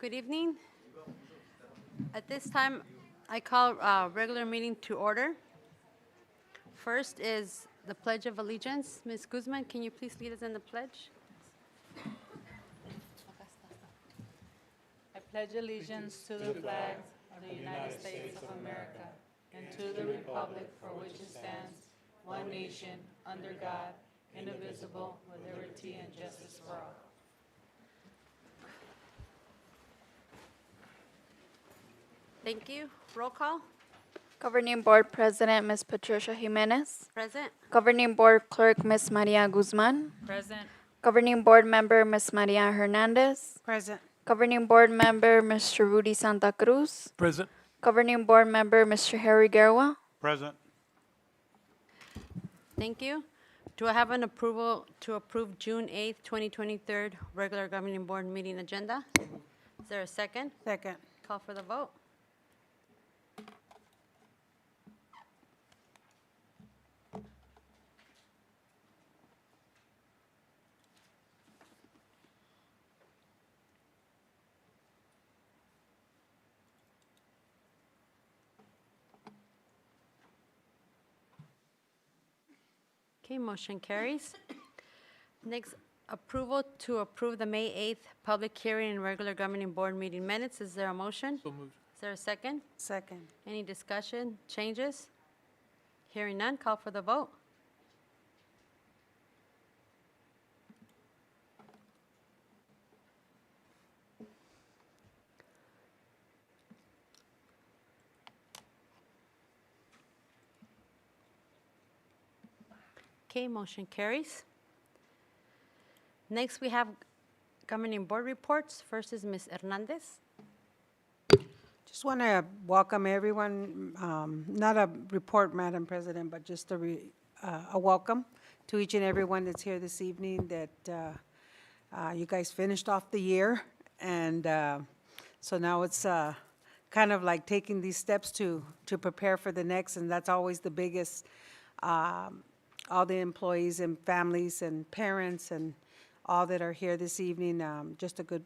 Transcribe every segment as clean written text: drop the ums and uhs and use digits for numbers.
Good evening. At this time, I call regular meeting to order. First is the Pledge of Allegiance. Ms. Guzman, can you please lead us in the pledge? I pledge allegiance to the flag of the United States of America and to the republic for which it stands, one nation, under God, indivisible, with liberty and justice for all. Thank you. Roll call. Governing Board President, Ms. Patricia Jimenez. Present. Governing Board Clerk, Ms. Maria Guzman. Present. Governing Board Member, Ms. Maria Hernandez. Present. Governing Board Member, Mr. Rudy Santa Cruz. Present. Governing Board Member, Mr. Harry Gerwa. Present. Thank you. Do I have an approval to approve June 8th, 2023 regular governing board meeting agenda? Is there a second? Second. Call for the vote. Okay, motion carries. Next, approval to approve the May 8th public hearing and regular governing board meeting minutes. Is there a motion? So moved. Is there a second? Second. Any discussion, changes? Hearing none, call for the vote. Okay, motion carries. Next, we have governing board reports. First is Ms. Hernandez. Just want to welcome everyone, not a report, Madam President, but just a welcome to each and everyone that's here this evening, that you guys finished off the year. And so now it's kind of like taking these steps to prepare for the next, and that's always the biggest. All the employees and families and parents and all that are here this evening, just a good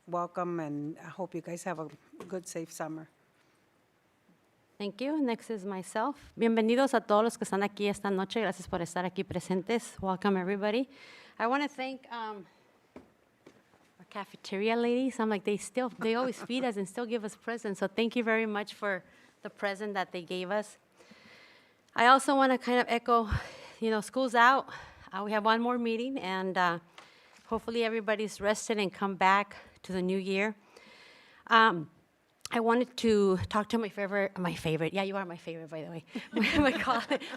welcome, and I hope you guys have a good, safe summer. Thank you. Next is myself. Bienvenidos a todos los que están aquí esta noche. Gracias por estar aquí presentes. Welcome, everybody. I want to thank our cafeteria ladies. I'm like, they always feed us and still give us presents. So thank you very much for the present that they gave us. I also want to kind of echo, school's out. We have one more meeting, and hopefully everybody's rested and come back to the new year. I wanted to talk to my favorite, yeah, you are my favorite, by the way,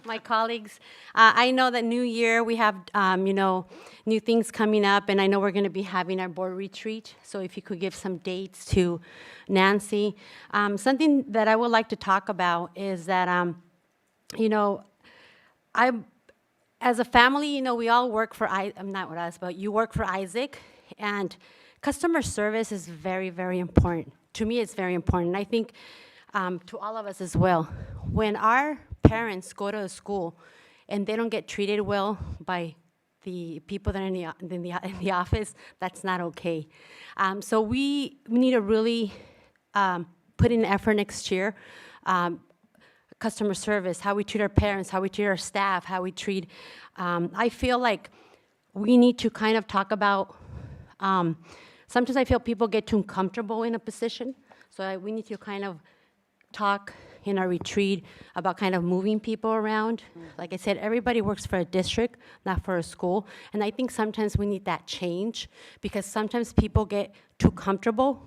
my colleagues. I know that new year, we have, new things coming up, and I know we're going to be having our board retreat, so if you could give some dates to Nancy. Something that I would like to talk about is that, as a family, we all work for, not with us, but you work for Isaac, and customer service is very, very important. To me, it's very important. I think to all of us as well. When our parents go to a school and they don't get treated well by the people that are in the office, that's not okay. So we need to really put in effort next year. Customer service, how we treat our parents, how we treat our staff, how we treat, I feel like we need to kind of talk about, sometimes I feel people get too comfortable in a position, so we need to kind of talk in our retreat about kind of moving people around. Like I said, everybody works for a district, not for a school, and I think sometimes we need that change, because sometimes people get too comfortable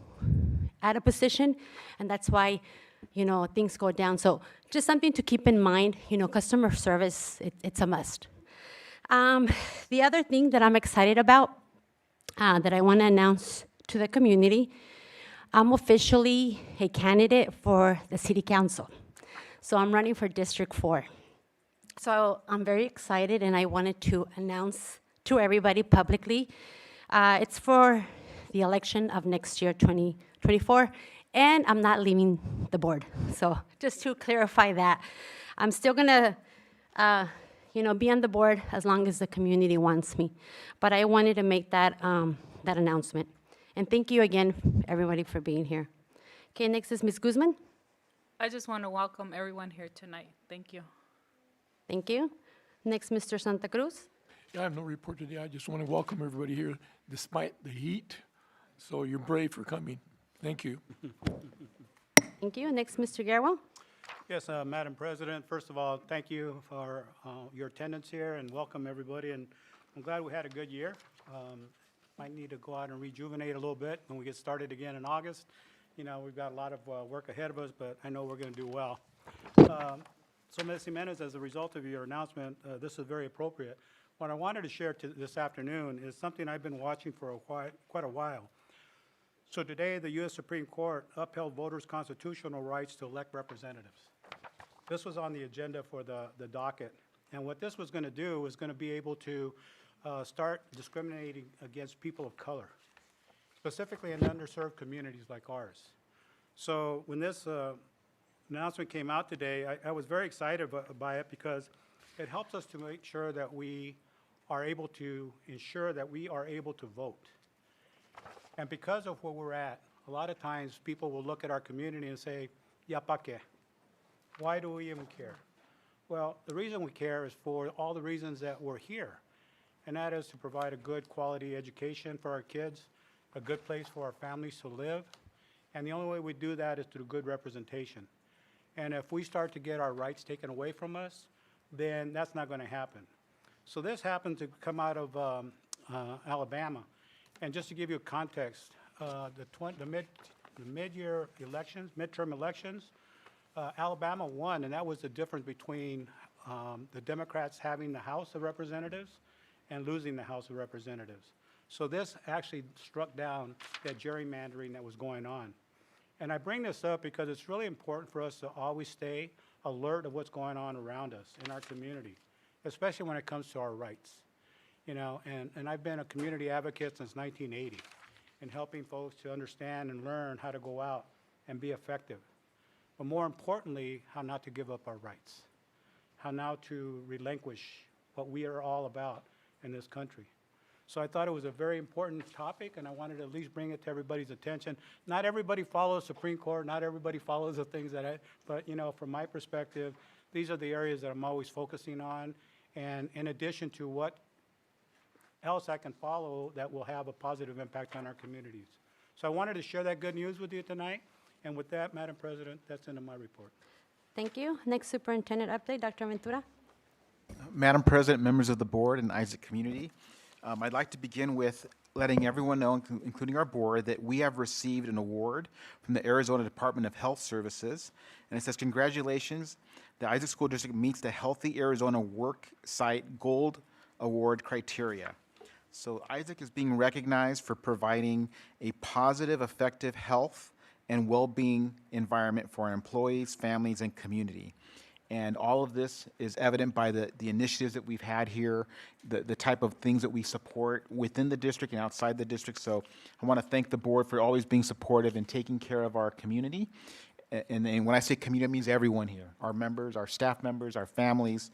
at a position, and that's why things go down. So just something to keep in mind, customer service, it's a must. The other thing that I'm excited about, that I want to announce to the community, I'm officially a candidate for the city council. So I'm running for District 4. So I'm very excited, and I wanted to announce to everybody publicly. It's for the election of next year, 2024. And I'm not leaving the board. So just to clarify that, I'm still gonna, be on the board as long as the community wants me. But I wanted to make that, that announcement. And thank you again, everybody, for being here. Okay, next is Ms. Guzman. I just want to welcome everyone here tonight. Thank you. Thank you. Next, Mr. Santa Cruz. Yeah, I have no report today. I just want to welcome everybody here despite the heat. So you're brave for coming. Thank you. Thank you. Next, Mr. Garwell. Yes, Madam President, first of all, thank you for your attendance here and welcome everybody. And I'm glad we had a good year. Might need to go out and rejuvenate a little bit when we get started again in August. You know, we've got a lot of work ahead of us, but I know we're going to do well. So, Ms. Jimenez, as a result of your announcement, this is very appropriate. What I wanted to share this afternoon is something I've been watching for quite a while. So today, the U.S. Supreme Court upheld voters' constitutional rights to elect representatives. This was on the agenda for the docket. And what this was going to do was going to be able to start discriminating against people of color, specifically in underserved communities like ours. So when this announcement came out today, I was very excited by it because it helps us to make sure that we are able to ensure that we are able to vote. And because of where we're at, a lot of times people will look at our community and say, ya pa qué? Why do we even care? Well, the reason we care is for all the reasons that we're here, and that is to provide a good quality education for our kids, a good place for our families to live, and the only way we do that is through good representation. And if we start to get our rights taken away from us, then that's not going to happen. So this happened to come out of Alabama. And just to give you a context, the mid-year elections, midterm elections, Alabama won, and that was the difference between the Democrats having the House of Representatives and losing the House of Representatives. So this actually struck down that gerrymandering that was going on. And I bring this up because it's really important for us to always stay alert of what's going on around us in our community, especially when it comes to our rights. You know, and I've been a community advocate since 1980 in helping folks to understand and learn how to go out and be effective. But more importantly, how not to give up our rights, how not to relinquish what we are all about in this country. So I thought it was a very important topic, and I wanted to at least bring it to everybody's attention. Not everybody follows Supreme Court, not everybody follows the things but you know, from my perspective, these are the areas that I'm always focusing on. And in addition to what else I can follow that will have a positive impact on our communities. So I wanted to share that good news with you tonight. And with that, Madam President, that's the end of my report. Thank you. Next, Superintendent update, Dr. Ventura. Madam President, members of the board and Isaac community, I'd like to begin with letting everyone know, including our board, that we have received an award from the Arizona Department of Health Services. And it says, congratulations, the Isaac School District meets the Healthy Arizona Work Site Gold Award criteria. So Isaac is being recognized for providing a positive, effective health and well-being environment for our employees, families, and community. And all of this is evident by the initiatives that we've had here, the type of things that we support within the district and outside the district. So I want to thank the board for always being supportive and taking care of our community. And when I say community, it means everyone here, our members, our staff members, our families,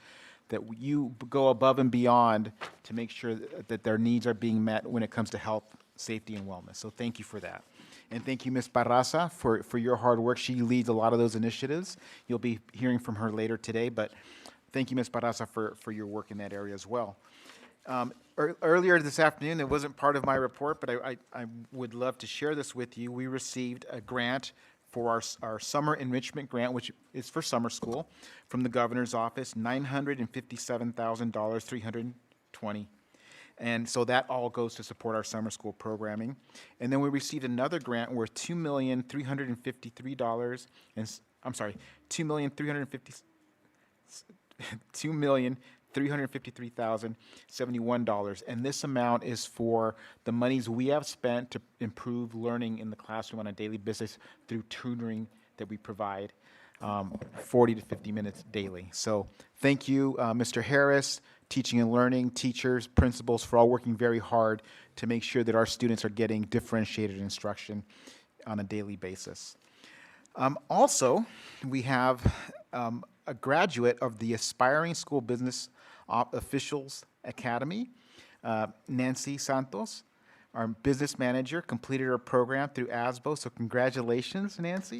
that you go above and beyond to make sure that their needs are being met when it comes to health, safety, and wellness. So thank you for that. And thank you, Ms. Barraza, for your hard work. She leads a lot of those initiatives. You'll be hearing from her later today, but thank you, Ms. Barraza, for your work in that area as well. Earlier this afternoon, it wasn't part of my report, but I would love to share this with you. We received a grant for our summer enrichment grant, which is for summer school, from the governor's office, $957,000, 320. And so that all goes to support our summer school programming. And then we received another grant worth $2,353, and I'm sorry, $2,353,071. And this amount is for the monies we have spent to improve learning in the classroom on a daily basis through tutoring that we provide, 40 to 50 minutes daily. So thank you, Mr. Harris, teaching and learning, teachers, principals, for all working very hard to make sure that our students are getting differentiated instruction on a daily basis. Also, we have a graduate of the Aspiring School Business Officials Academy, Nancy Santos, Our business manager completed her program through ASBO, so congratulations, Nancy.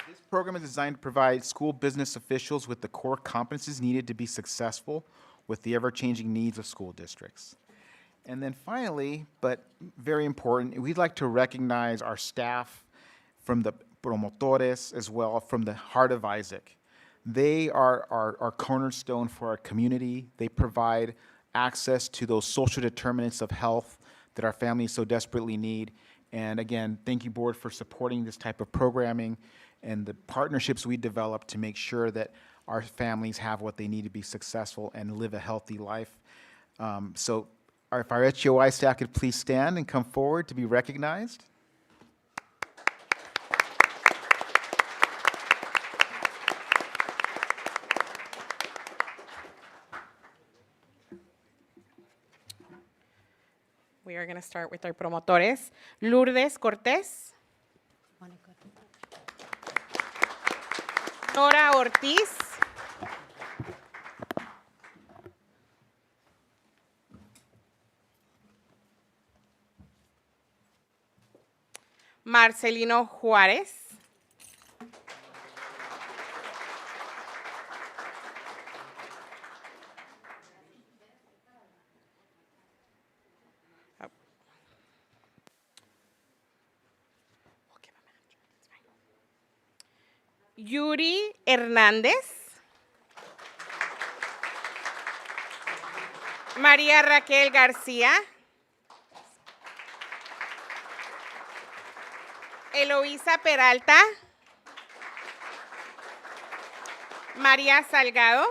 This program is designed to provide school business officials with the core competencies needed to be successful with the ever-changing needs of school districts. And then finally, but very important, we'd like to recognize our staff from the promotores as well, from the Heart of Isaac. They are our cornerstone for our community. They provide access to those social determinants of health that our families so desperately need. And again, thank you, board, for supporting this type of programming and the partnerships we develop to make sure that our families have what they need to be successful and live a healthy life. So if our HOI staff could please stand and come forward to be recognized. We are going to start with our promotores. Lourdes Cortés. Nora Ortiz. Marcelino Juárez. Yuri Hernández. María Raquel García. Eloísa Peralta. María Salgado.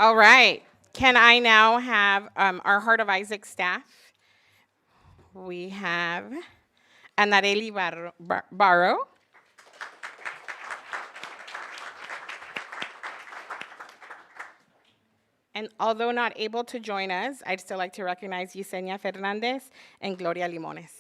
All right. Can I now have our Heart of Isaac staff? We have Anareli Barro. And although not able to join us, I'd still like to recognize Yesenia Fernandez and Gloria Limones.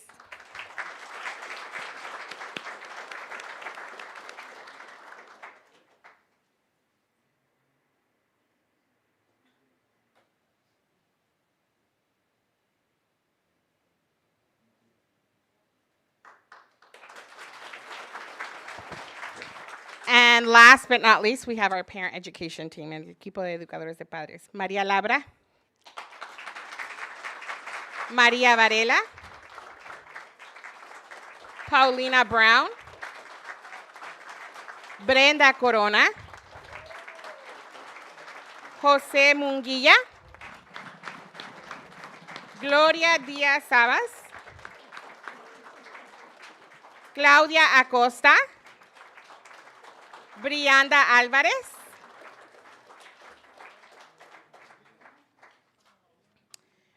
And last but not least, we have our parent education team, el equipo de educadores de padres. María Labra, María Varela, Paulina Brown, Brenda Corona, José Munguilla, Gloria Díaz Sabas, Claudia Acosta, Brianda Álvarez,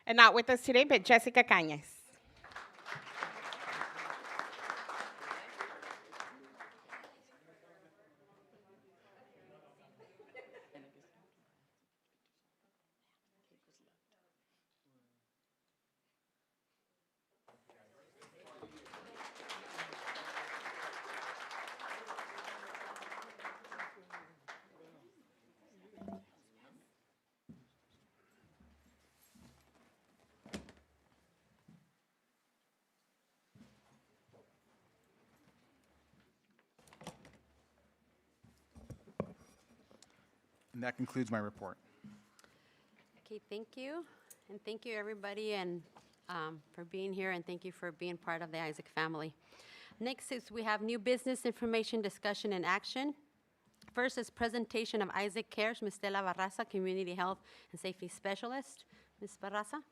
and not with us today, but Jessica Cañas. And that concludes my report. Okay, thank you. And thank you, everybody, and for being here, and thank you for being part of the Isaac family. Next is we have new business information, discussion, and action. First is presentation of Isaac Cares, Ms. Stella Barraza, Community Health and Safety Specialist. Ms. Barraza?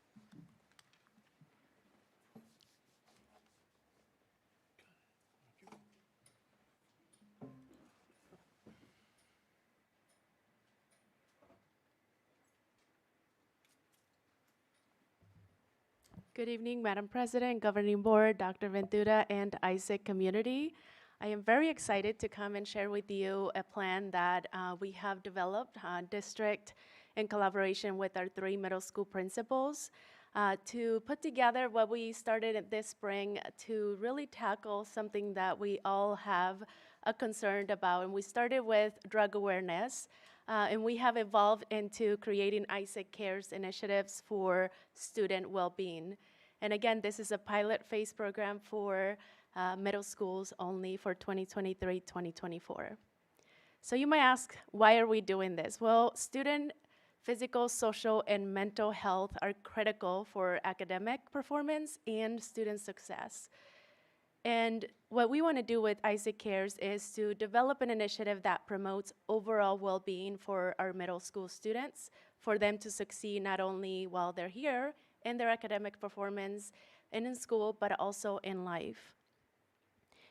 Good evening, Madam President, Governing Board, Dr. Ventura, and ISIC community. I am very excited to come and share with you a plan that we have developed, district in collaboration with our 3 middle school principals, to put together what we started this spring to really tackle something that we all have a concern about. And we started with drug awareness, and we have evolved into creating ISIC Cares initiatives for student well-being. And again, this is a pilot phase program for middle schools only for 2023-2024. So you might ask, why are we doing this? Well, student physical, social, and mental health are critical for academic performance and student success. And what we want to do with ISIC Cares is to develop an initiative that promotes overall well-being for our middle school students, for them to succeed not only while they're here in their academic performance and in school, but also in life.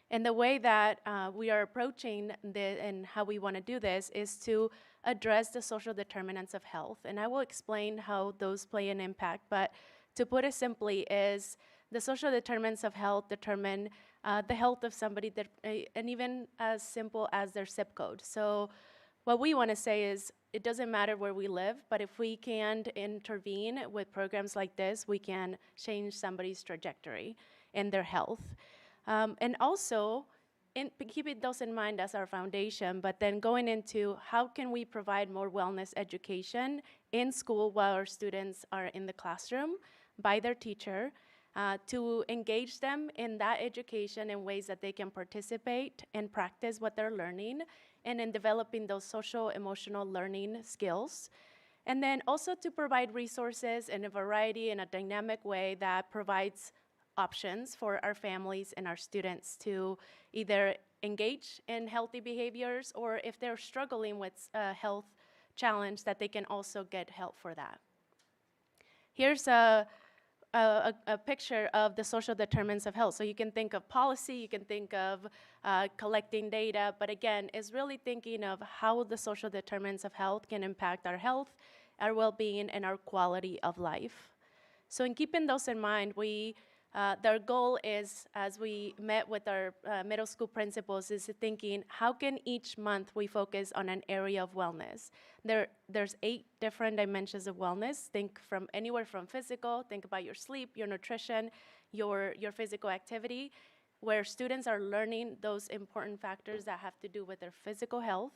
And the way that we are approaching and how we want to do this is to address the social determinants of health. And I will explain how those play an impact, but to put it simply is the social determinants of health determine the health of somebody, and even as simple as their zip code. So what we want to say is it doesn't matter where we live, but if we can intervene with programs like this, we can change somebody's trajectory in their health. And also, keeping those in mind as our foundation, but then going into how can we provide more wellness education in school while our students are in the classroom by their teacher, to engage them in that education in ways that they can participate and practice what they're learning, and in developing those social emotional learning skills. And then also to provide resources in a variety, in a dynamic way that provides options for our families and our students to either engage in healthy behaviors, or if they're struggling with a health challenge, that they can also get help for that. Here's a picture of the social determinants of health. So you can think of policy, you can think of collecting data, but again, it's really thinking of how the social determinants of health can impact our health, our well-being, and our quality of life. So in keeping those in mind, their goal is, as we met with our middle school principals, is thinking, how can each month we focus on an area of wellness? There's 8 different dimensions of wellness. Think from anywhere from physical, think about your sleep, your nutrition, your physical activity, where students are learning those important factors that have to do with their physical health.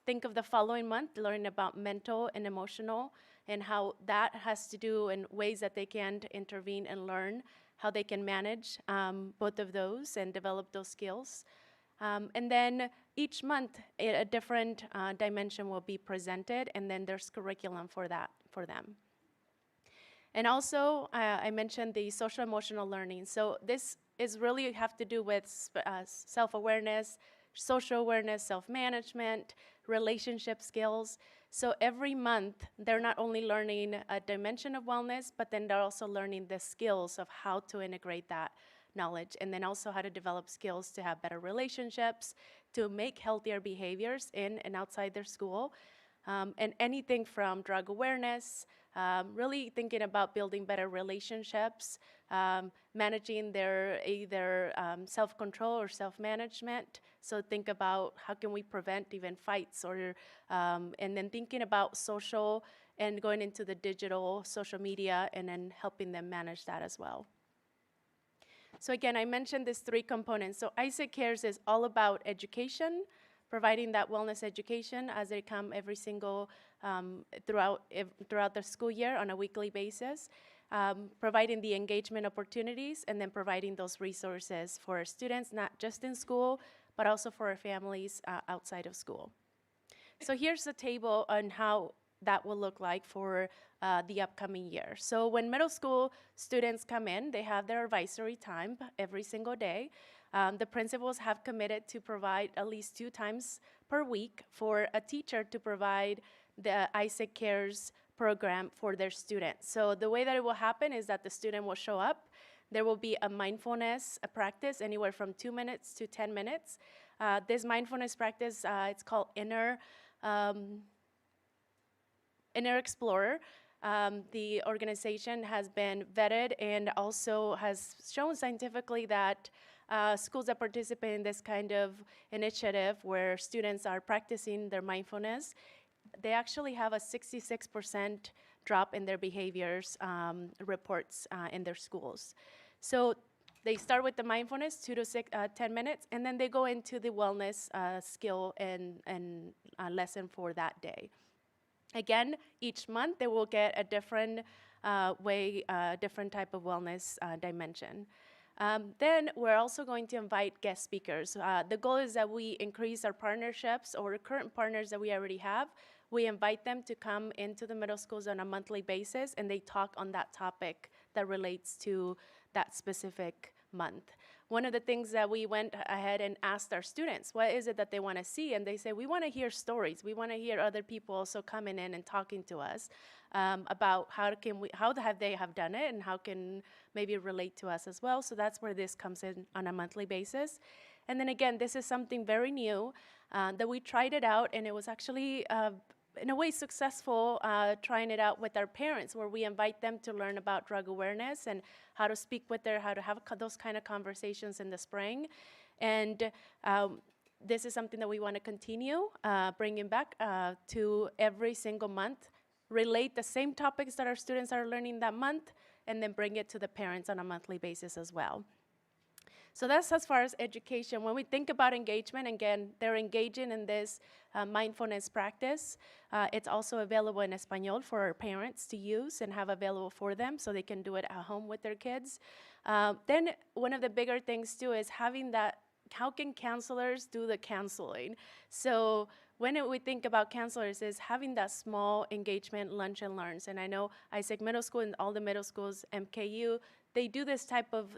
Think of the following month, learning about mental and emotional, and how that has to do in ways that they can intervene and learn how they can manage both of those and develop those skills. And then each month, a different dimension will be presented, and then there's curriculum for that for them. And also, I mentioned the social emotional learning. So this is really have to do with self-awareness, social awareness, self-management, relationship skills. So every month, they're not only learning a dimension of wellness, but then they're also learning the skills of how to integrate that knowledge, and then also how to develop skills to have better relationships, to make healthier behaviors in and outside their school, and anything from drug awareness, really thinking about building better relationships, managing their either self-control or self-management. So think about how can we prevent even fights, or and then thinking about social and going into the digital social media, and then helping them manage that as well. So again, I mentioned these 3 components. So ISIC Cares is all about education, providing that wellness education as they come every single throughout the school year on a weekly basis, providing the engagement opportunities, and then providing those resources for our students, not just in school, but also for our families outside of school. So here's a table on how that will look like for the upcoming year. So when middle school students come in, they have their advisory time every single day. The principals have committed to provide at least 2 times per week for a teacher to provide the ISIC Cares program for their students. So the way that it will happen is that the student will show up. There will be a mindfulness practice, anywhere from 2 minutes to 10 minutes. This mindfulness practice, it's called Inner Explorer. The organization has been vetted and also has shown scientifically that schools that participate in this kind of initiative where students are practicing their mindfulness, they actually have a 66% drop in their behaviors reports in their schools. So they start with the mindfulness, 10 minutes, and then they go into the wellness skill and lesson for that day. Again, each month they will get a different different type of wellness dimension. Then we're also going to invite guest speakers. The goal is that we increase our partnerships or current partners that we already have. We invite them to come into the middle schools on a monthly basis, and they talk on that topic that relates to that specific month. One of the things that we went ahead and asked our students, what is it that they want to see? And they say, we want to hear stories. We want to hear other people also coming in and talking to us about how have they have done it and how can maybe relate to us as well. So that's where this comes in on a monthly basis. And then again, this is something very new that we tried it out, and it was actually in a way successful trying it out with our parents, where we invite them to learn about drug awareness and how to speak with how to have those kind of conversations in the spring. And this is something that we want to continue bringing back to every single month, relate the same topics that our students are learning that month, and then bring it to the parents on a monthly basis as well. So that's as far as education. When we think about engagement, again, they're engaging in this mindfulness practice. It's also available in Espanol for our parents to use and have available for them so they can do it at home with their kids. Then one of the bigger things too is having that, how can counselors do the counseling? So when we think about counselors is having that small engagement lunch and learns. And I know Isaac Middle School and all the middle schools, MKU, they do this type of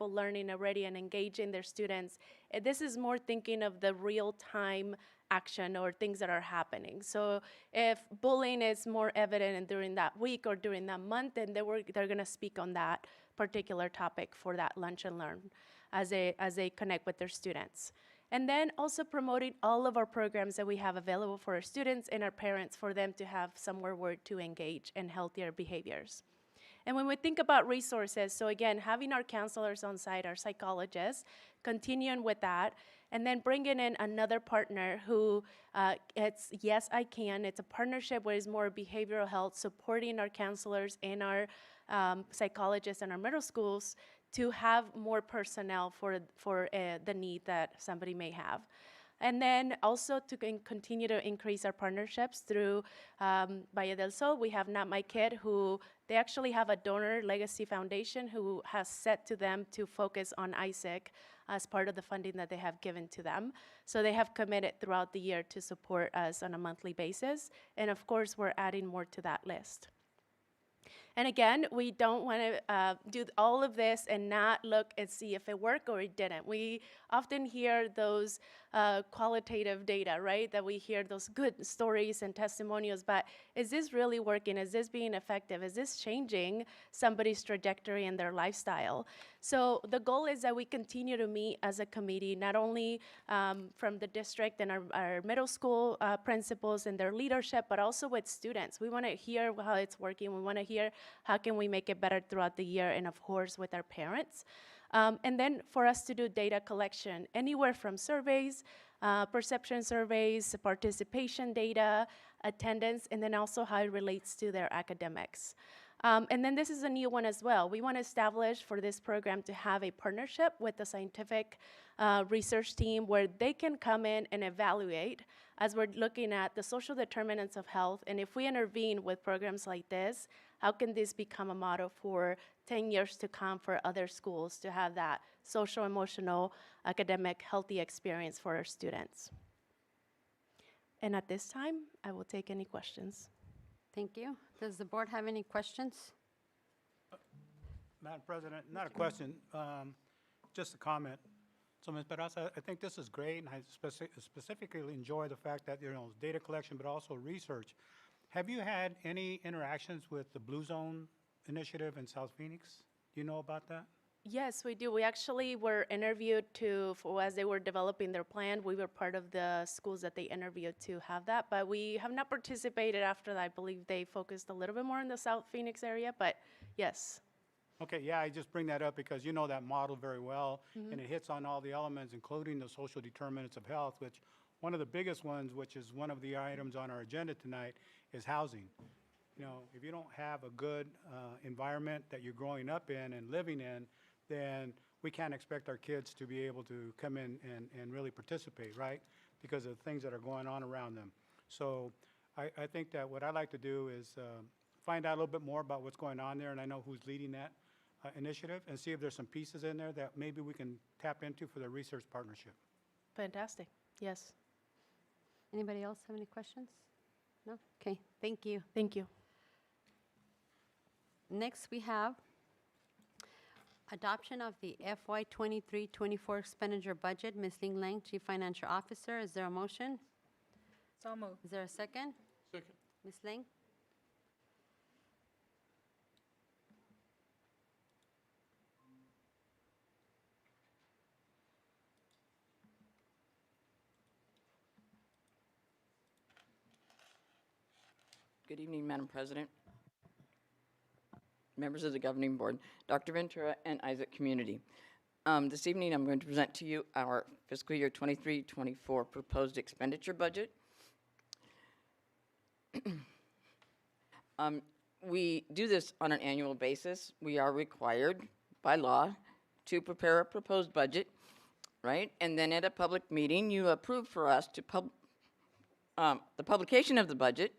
learning already and engaging their students. This is more thinking of the real-time action or things that are happening. So if bullying is more evident during that week or during that month, then they're going to speak on that particular topic for that lunch and learn as they connect with their students. And then also promoting all of our programs that we have available for our students and our parents for them to have somewhere where to engage in healthier behaviors. And when we think about resources, so again, having our counselors on site, our psychologists, continuing with that, and then bringing in another partner who, it's Yes, I Can. It's a partnership where it's more behavioral health, supporting our counselors and our psychologists in our middle schools to have more personnel for the need that somebody may have. And then also to continue to increase our partnerships through Valle del Sol. We have Not My Kid, who they actually have a donor legacy foundation who has set to them to focus on Isaac as part of the funding that they have given to them. So they have committed throughout the year to support us on a monthly basis. And of course, we're adding more to that list. And again, we don't want to do all of this and not look and see if it worked or it didn't. We often hear those qualitative data, right? That we hear those good stories and testimonials, but is this really working? Is this being effective? Is this changing somebody's trajectory and their lifestyle? So the goal is that we continue to meet as a committee, not only from the district and our middle school principals and their leadership, but also with students. We want to hear how it's working. We want to hear how can we make it better throughout the year, and of course with our parents. And then for us to do data collection, anywhere from surveys, perception surveys, participation data, attendance, and then also how it relates to their academics. And then this is a new one as well. We want to establish for this program to have a partnership with the scientific research team where they can come in and evaluate as we're looking at the social determinants of health. And if we intervene with programs like this, how can this become a model for 10 years to come for other schools to have that social, emotional, academic, healthy experience for our students? And at this time, I will take any questions. Thank you. Does the board have any questions? Madam President, not a question, just a comment. So, Ms. Peraza, I think this is great, and I specifically enjoy the fact that, data collection, but also research. Have you had any interactions with the Blue Zone initiative in South Phoenix? Do you know about that? Yes, we do. We actually were interviewed as they were developing their plan. We were part of the schools that they interviewed to have that, but we have not participated after that. I believe they focused a little bit more in the South Phoenix area, but yes. Okay, yeah, I just bring that up because you know that model very well, and it hits on all the elements, including the social determinants of health, which one of the biggest ones, which is one of the items on our agenda tonight, is housing. You know, if you don't have a good environment that you're growing up in and living in, then we can't expect our kids to be able to come in and really participate, right? Because of the things that are going on around them. So I think that what I'd like to do is find out a little bit more about what's going on there, and I know who's leading that initiative, and see if there's some pieces in there that maybe we can tap into for the research partnership. Fantastic. Yes. Anybody else have any questions? No? Okay, thank you. Thank you. Next, we have adoption of the FY 23-24 expenditure budget. Ms. Ling Lang, Chief Financial Officer. Is there a motion? So moved. Is there a second? Second. Ms. Lang? Good evening, Madam President, members of the Governing Board, Dr. Ventura, and Isaac Community. This evening, I'm going to present to you our fiscal year 23-24 proposed expenditure budget. We do this on an annual basis. We are required by law to prepare a proposed budget, right? And then at a public meeting, you approve for us to the publication of the budget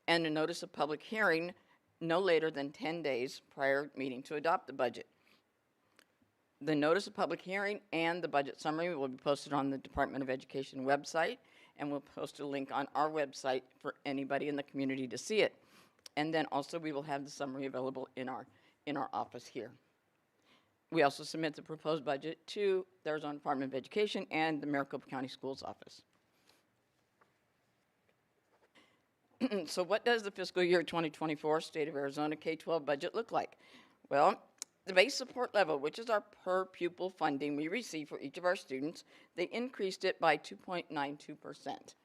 and a notice of public hearing no later than 10 days prior meeting to adopt the budget. The notice of public hearing and the budget summary will be posted on the Department of Education website, and we'll post a link on our website for anybody in the community to see it. And then also we will have the summary available in our office here. We also submit the proposed budget to the Arizona Department of Education and the Maricopa County Schools Office. So what does the fiscal year 2024 State of Arizona K-12 budget look like? Well, the base support level, which is our per pupil funding we receive for each of our students, they increased it by 2.92%,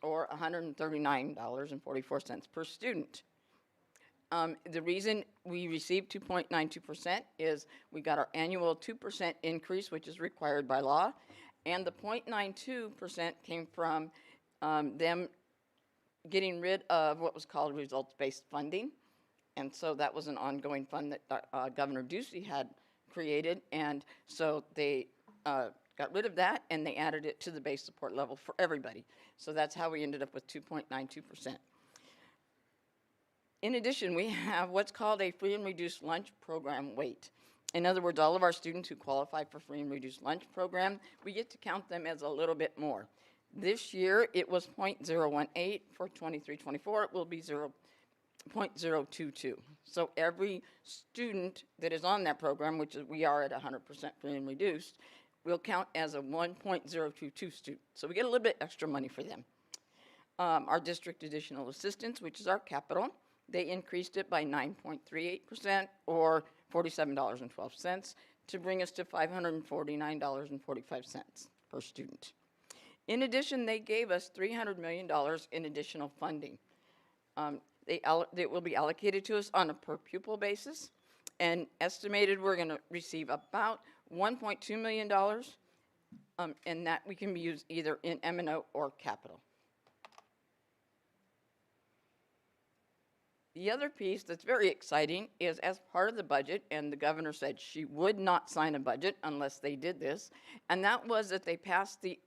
or $139.44 per student. The reason we received 2.92% is we got our annual 2% increase, which is required by law, and the 0.92% came from them getting rid of what was called results-based funding. And so that was an ongoing fund that Governor Ducey had created. And so they got rid of that and they added it to the base support level for everybody. So that's how we ended up with 2.92%. In addition, we have what's called a free and reduced lunch program weight. In other words, all of our students who qualify for free and reduced lunch program, we get to count them as a little bit more. This year, it was 0.018. For 23-24, it will be 0.022. So every student that is on that program, which is, we are at 100% free and reduced, will count as a 1.022 student. So we get a little bit extra money for them. Our district additional assistance, which is our capital, they increased it by 9.38%, or $47.12, to bring us to $549.45 per student. In addition, they gave us $300 million in additional funding. It will be allocated to us on a per pupil basis, and estimated we're going to receive about $1.2 million, and that we can be used either in M&O or capital. The other piece that's very exciting is, as part of the budget, and the governor said she would not sign a budget unless they did this, and that was that they passed the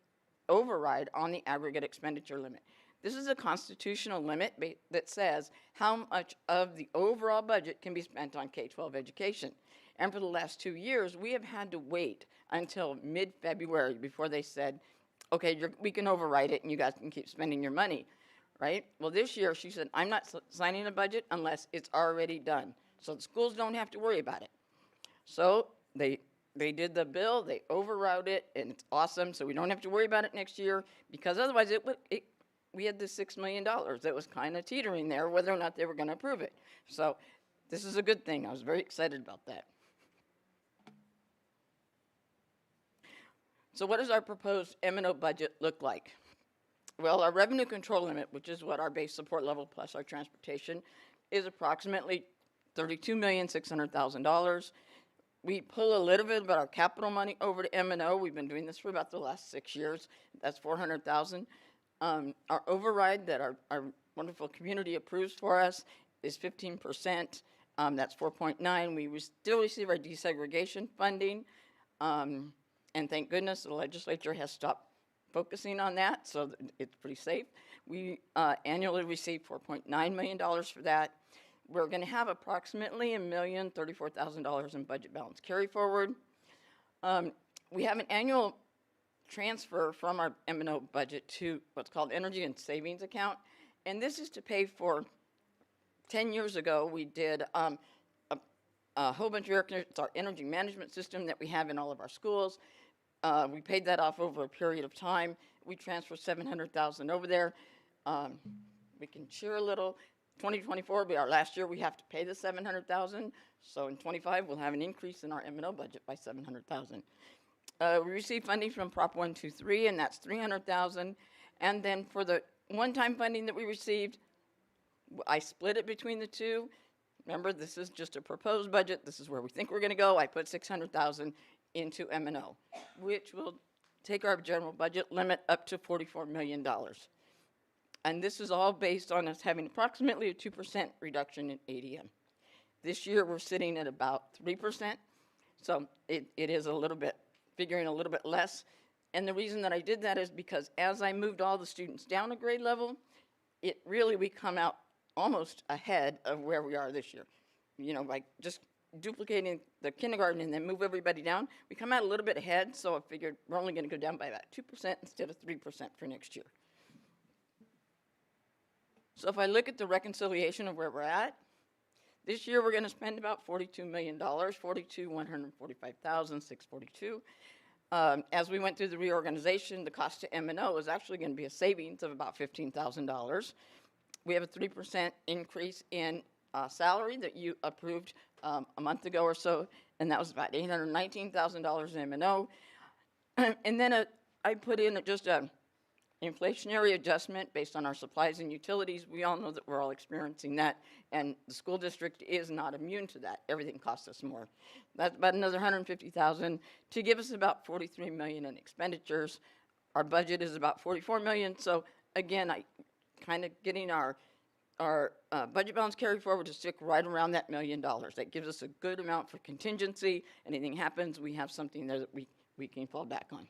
override on the aggregate expenditure limit. This is a constitutional limit that says how much of the overall budget can be spent on K-12 education. And for the last 2 years, we have had to wait until mid-February before they said, okay, we can override it and you guys can keep spending your money, right? Well, this year she said, I'm not signing a budget unless it's already done. So the schools don't have to worry about it. So they did the bill, they overrode it, and it's awesome, so we don't have to worry about it next year, because otherwise we had this $6 million that was kind of teetering there, whether or not they were going to approve it. So this is a good thing. I was very excited about that. So what does our proposed M&O budget look like? Well, our revenue control limit, which is what our base support level plus our transportation, is approximately $32,600,000. We pull a little bit of our capital money over to M&O. We've been doing this for about the last 6 years. That's $400,000. Our override that our wonderful community approves for us is 15%. That's 4.9. We still receive our desegregation funding. And thank goodness the legislature has stopped focusing on that, so it's pretty safe. We annually receive $4.9 million for that. We're going to have approximately $1,034,000 in budget balance carry forward. We have an annual transfer from our M&O budget to what's called energy and savings account, and this is to pay for 10 years ago, we did a whole bunch of it's our energy management system that we have in all of our schools. We paid that off over a period of time. We transferred $700,000 over there. We can cheer a little. 2024 will be our last year we have to pay the $700,000. So in 25, we'll have an increase in our M&O budget by $700,000. We received funding from Prop 123, and that's $300,000. And then for the one-time funding that we received, I split it between the two. Remember, this is just a proposed budget. This is where we think we're going to go. I put $600,000 into M&O, which will take our general budget limit up to $44 million. And this is all based on us having approximately a 2% reduction in ADM. This year, we're sitting at about 3%, so it is a little bit, figuring a little bit less. And the reason that I did that is because as I moved all the students down a grade level, we come out almost ahead of where we are this year. You know, by just duplicating the kindergarten and then move everybody down, we come out a little bit ahead, so I figured we're only going to go down by about 2% instead of 3% for next year. So if I look at the reconciliation of where we're at, this year we're going to spend about $42 million, $42,145,642. As we went through the reorganization, the cost to M&O is actually going to be a savings of about $15,000. We have a 3% increase in salary that you approved a month ago or so, and that was about $819,000 in M&O. And then I put in just a inflationary adjustment based on our supplies and utilities. We all know that we're all experiencing that, and the school district is not immune to that. Everything costs us more. That's about another $150,000 to give us about $43 million in expenditures. Our budget is about $44 million. So again, I kind of getting our budget balance carried forward to stick right around that $1 million. That gives us a good amount for contingency. Anything happens, we have something there that we can fall back on.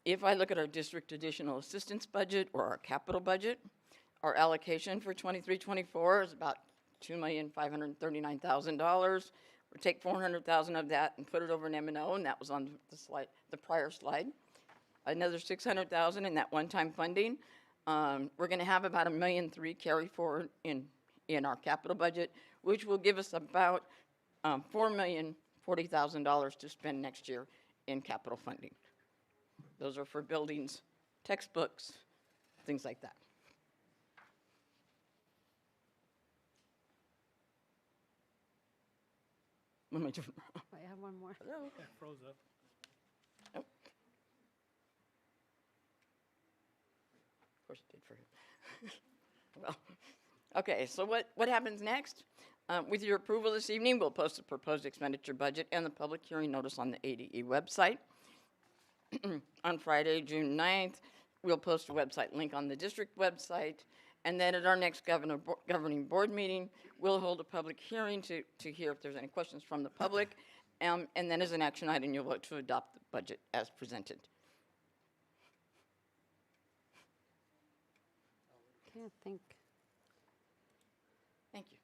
If I look at our district additional assistance budget or our capital budget, our allocation for 23-24 is about $2,539,000. We take $400,000 of that and put it over in M&O, and that was on the slide, the prior slide. Another $600,000 in that one-time funding. We're going to have about $1.3 million carry forward in our capital budget, which will give us about $4,040,000 to spend next year in capital funding. Those are for buildings, textbooks, things like that. What am I doing? I have one more. Hello? Yeah, froze up. Nope. Of course it did for him. Well, okay, so what happens next? With your approval this evening, we'll post the proposed expenditure budget and the public hearing notice on the ADE website. On Friday, June 9th, we'll post a website link on the district website. And then at our next governing board meeting, we'll hold a public hearing to hear if there's any questions from the public. And then as an action item, you'll vote to adopt the budget as presented. Can't think. Thank you.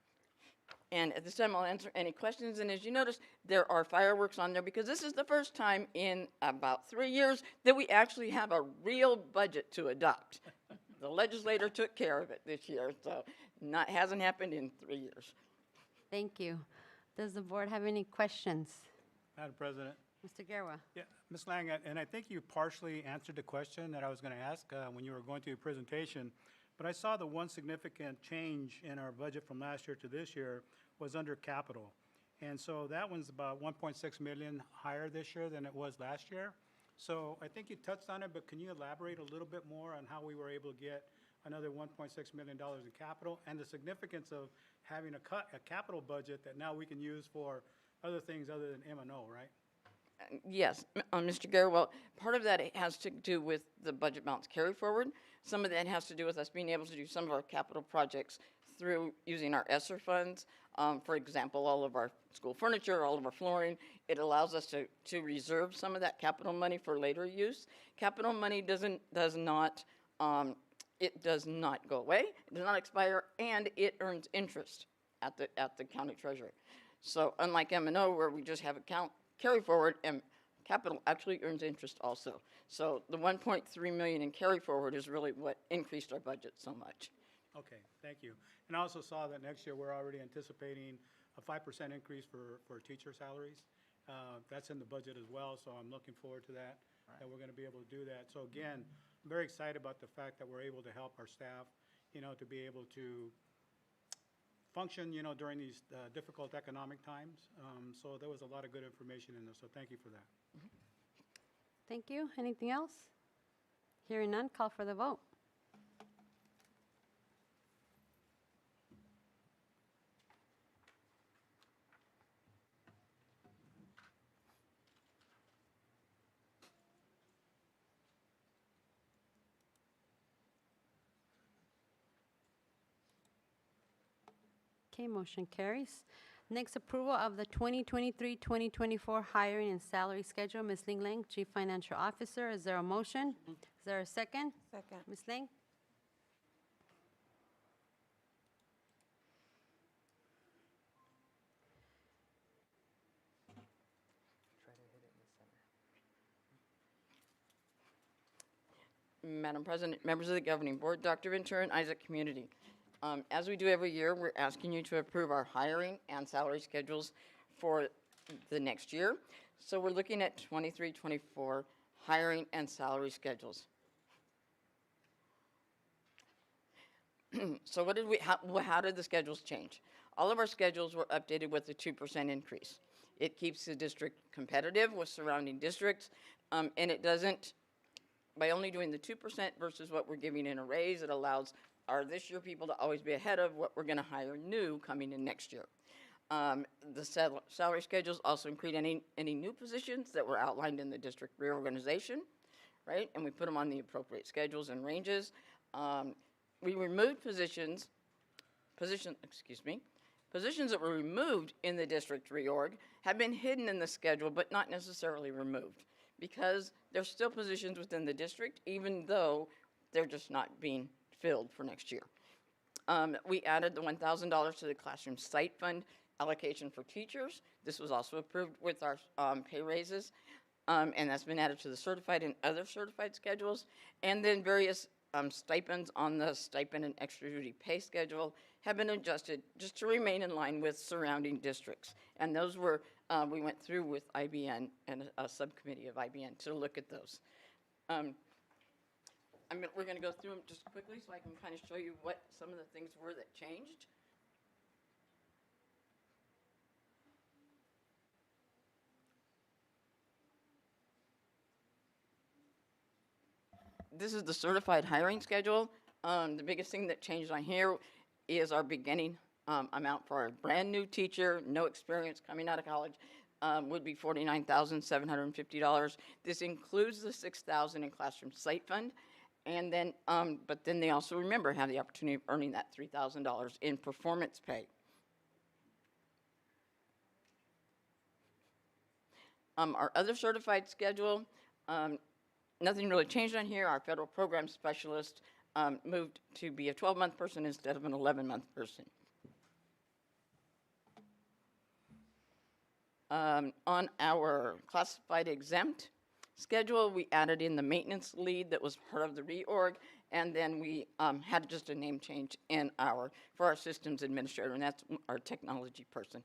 And at this time, I'll answer any questions. And as you notice, there are fireworks on there because this is the first time in about 3 years that we actually have a real budget to adopt. The legislator took care of it this year, so hasn't happened in 3 years. Thank you. Does the board have any questions? Madam President. Mr. Guerra? Yeah, Ms. Lang, and I think you partially answered the question that I was going to ask when you were going through your presentation, but I saw the one significant change in our budget from last year to this year was under capital. And so that one's about 1.6 million higher this year than it was last year. So I think you touched on it, but can you elaborate a little bit more on how we were able to get another $1.6 million in capital, and the significance of having a capital budget that now we can use for other things other than M&O, right? Yes, Mr. Guerra, well, part of that has to do with the budget balance carry forward. Some of that has to do with us being able to do some of our capital projects through using our ESSER funds. For example, all of our school furniture, all of our flooring. It allows us to reserve some of that capital money for later use. Capital money does not go away, it does not expire, and it earns interest at the county treasury. So unlike M&O, where we just have account carry forward, and capital actually earns interest also. So the 1.3 million in carry forward is really what increased our budget so much. Okay, thank you. And I also saw that next year, we're already anticipating a 5% increase for teacher salaries. That's in the budget as well, so I'm looking forward to that, that we're gonna be able to do that. So again, I'm very excited about the fact that we're able to help our staff, to be able to function, during these difficult economic times. So there was a lot of good information in there, so thank you for that. Thank you. Anything else? Hearing none, call for the vote. Okay, motion carries. Next, approval of the 2023-2024 hiring and salary schedule. Ms. Ling Lang, Chief Financial Officer. Is there a motion? Is there a second? Second. Ms. Lang? Madam President, members of the governing board, Dr. Ventura and Isaac Community. As we do every year, we're asking you to approve our hiring and salary schedules for the next year. So we're looking at 23-24 hiring and salary schedules. So how did the schedules change? All of our schedules were updated with a 2% increase. It keeps the district competitive with surrounding districts, and it doesn't, by only doing the 2% versus what we're giving in a raise, it allows our this year people to always be ahead of what we're going to hire new coming in next year. The salary schedules also include any new positions that were outlined in the district reorganization, right? And we put them on the appropriate schedules and ranges. We removed positions that were removed in the district reorg have been hidden in the schedule, but not necessarily removed, because there's still positions within the district, even though they're just not being filled for next year. We added the $1,000 to the classroom site fund allocation for teachers. This was also approved with our pay raises, and that's been added to the certified and other certified schedules. And then various stipends on the stipend and extra duty pay schedule have been adjusted just to remain in line with surrounding districts. And those were, we went through with IBN and a subcommittee of IBN to look at those. We're going to go through them just quickly so I can kind of show you what some of the things were that changed. This is the certified hiring schedule. The biggest thing that changed on here is our beginning amount for a brand new teacher, no experience coming out of college, would be $49,750. This includes the $6,000 in classroom site fund. And then, but then they also, remember, have the opportunity of earning that $3,000 in performance pay. Our other certified schedule, nothing really changed on here. Our federal program specialist moved to be a 12-month person instead of an 11-month person. On our classified exempt schedule, we added in the maintenance lead that was part of the reorg, and then we had just a name change for our systems administrator, and that's our technology person,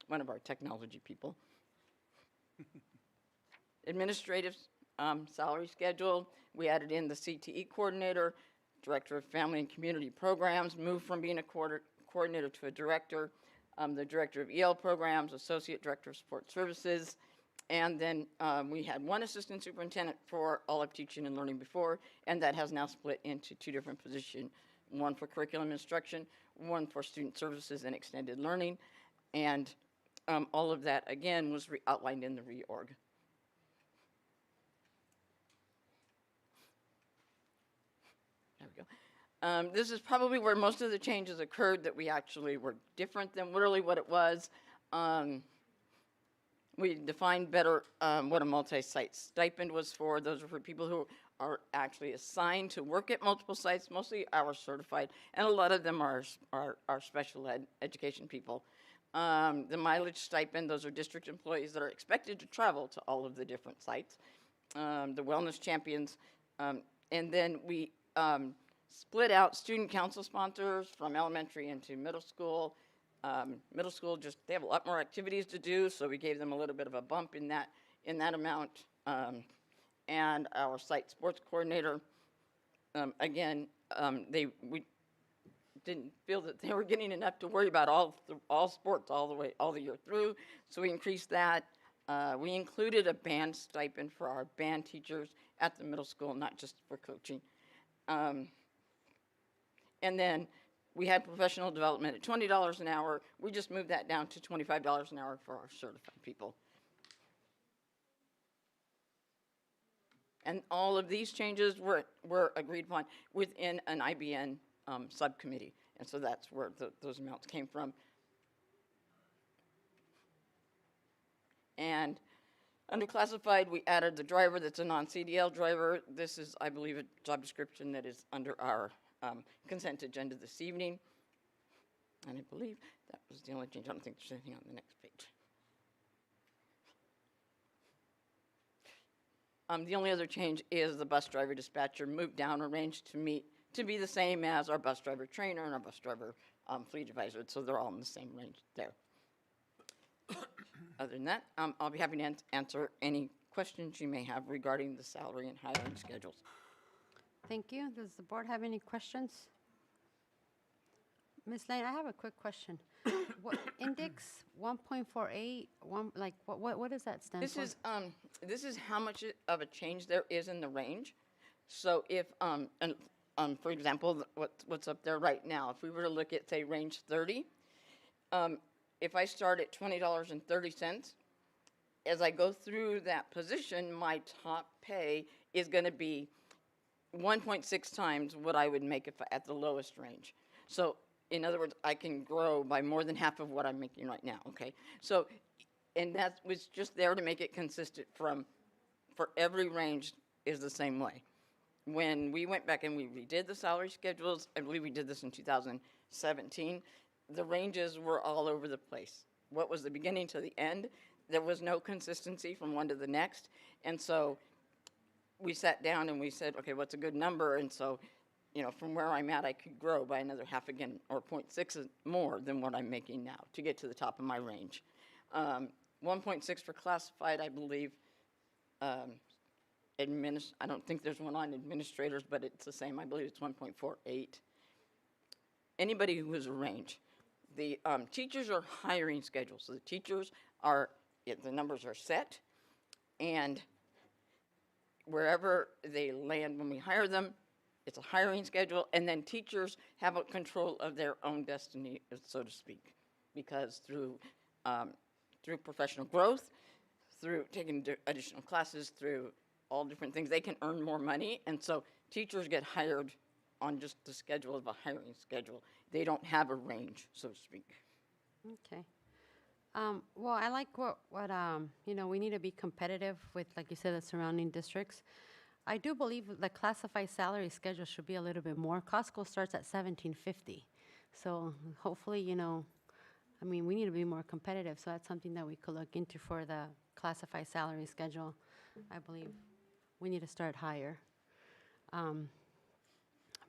one of our technology people. Administrative salary schedule, we added in the CTE coordinator, director of family and community programs, moved from being a coordinator to a director. the Director of EL Programs, Associate Director of Support Services, and then we had one Assistant Superintendent for all of teaching and learning before, and that has now split into 2 different positions, one for curriculum instruction, one for student services and extended learning, and all of that, again, was outlined in the reorg. There we go. This is probably where most of the changes occurred that we actually were different than really what it was. We defined better what a multi-site stipend was for. Those are for people who are actually assigned to work at multiple sites, mostly hours certified, and a lot of them are special education people. The mileage stipend, those are district employees that are expected to travel to all of the different sites. The wellness champions, and then we split out student council sponsors from elementary into middle school. Middle school, just, they have a lot more activities to do, so we gave them a little bit of a bump in that amount. And our site sports coordinator, again, we didn't feel that they were getting enough to worry about all sports all the year through, so we increased that. We included a band stipend for our band teachers at the middle school, not just for coaching. And then we had professional development at $20 an hour. We just moved that down to $25 an hour for our certified people. And all of these changes were agreed upon within an IBN subcommittee. And so that's where those amounts came from. And under classified, we added the driver that's a non-CDL driver. This is, I believe, a job description that is under our consent agenda this evening. And I believe that was the only change. I don't think there's anything on the next page. The only other change is the bus driver dispatcher moved down a range to be the same as our bus driver trainer and our bus driver fleet advisor, so they're all in the same range there. Other than that, I'll be happy to answer any questions you may have regarding the salary and hiring schedules. Thank you. Does the board have any questions? Ms. Lane, I have a quick question. What index 1.48, what does that stand for? This is how much of a change there is in the range. So if, for example, what's up there right now, if we were to look at, say, range 30, if I start at $20.30, as I go through that position, my top pay is going to be 1.6 times what I would make if at the lowest range. So in other words, I can grow by more than half of what I'm making right now, okay? So, and that was just there to make it consistent for every range is the same way. When we went back and we redid the salary schedules, I believe we did this in 2017, the ranges were all over the place. What was the beginning to the end? There was no consistency from one to the next. And so we sat down and we said, okay, what's a good number? And so, you know, from where I'm at, I could grow by another half again, or 0.6 more than what I'm making now to get to the top of my range. 1.6 for classified, I believe. I don't think there's one on administrators, but it's the same. I believe it's 1.48. Anybody who is a range. The teachers are hiring schedules. So the teachers are, the numbers are set, and wherever they land when we hire them, it's a hiring schedule, and then teachers have a control of their own destiny, so to speak, because through professional growth, through taking additional classes, through all different things, they can earn more money, and so teachers get hired on just the schedule of a hiring schedule. They don't have a range, so to speak. Okay. Well, I like what we need to be competitive with, like you said, the surrounding districts. I do believe the classified salary schedule should be a little bit more. Costco starts at $17.50. So hopefully, we need to be more competitive. So that's something that we could look into for the classified salary schedule. I believe we need to start higher.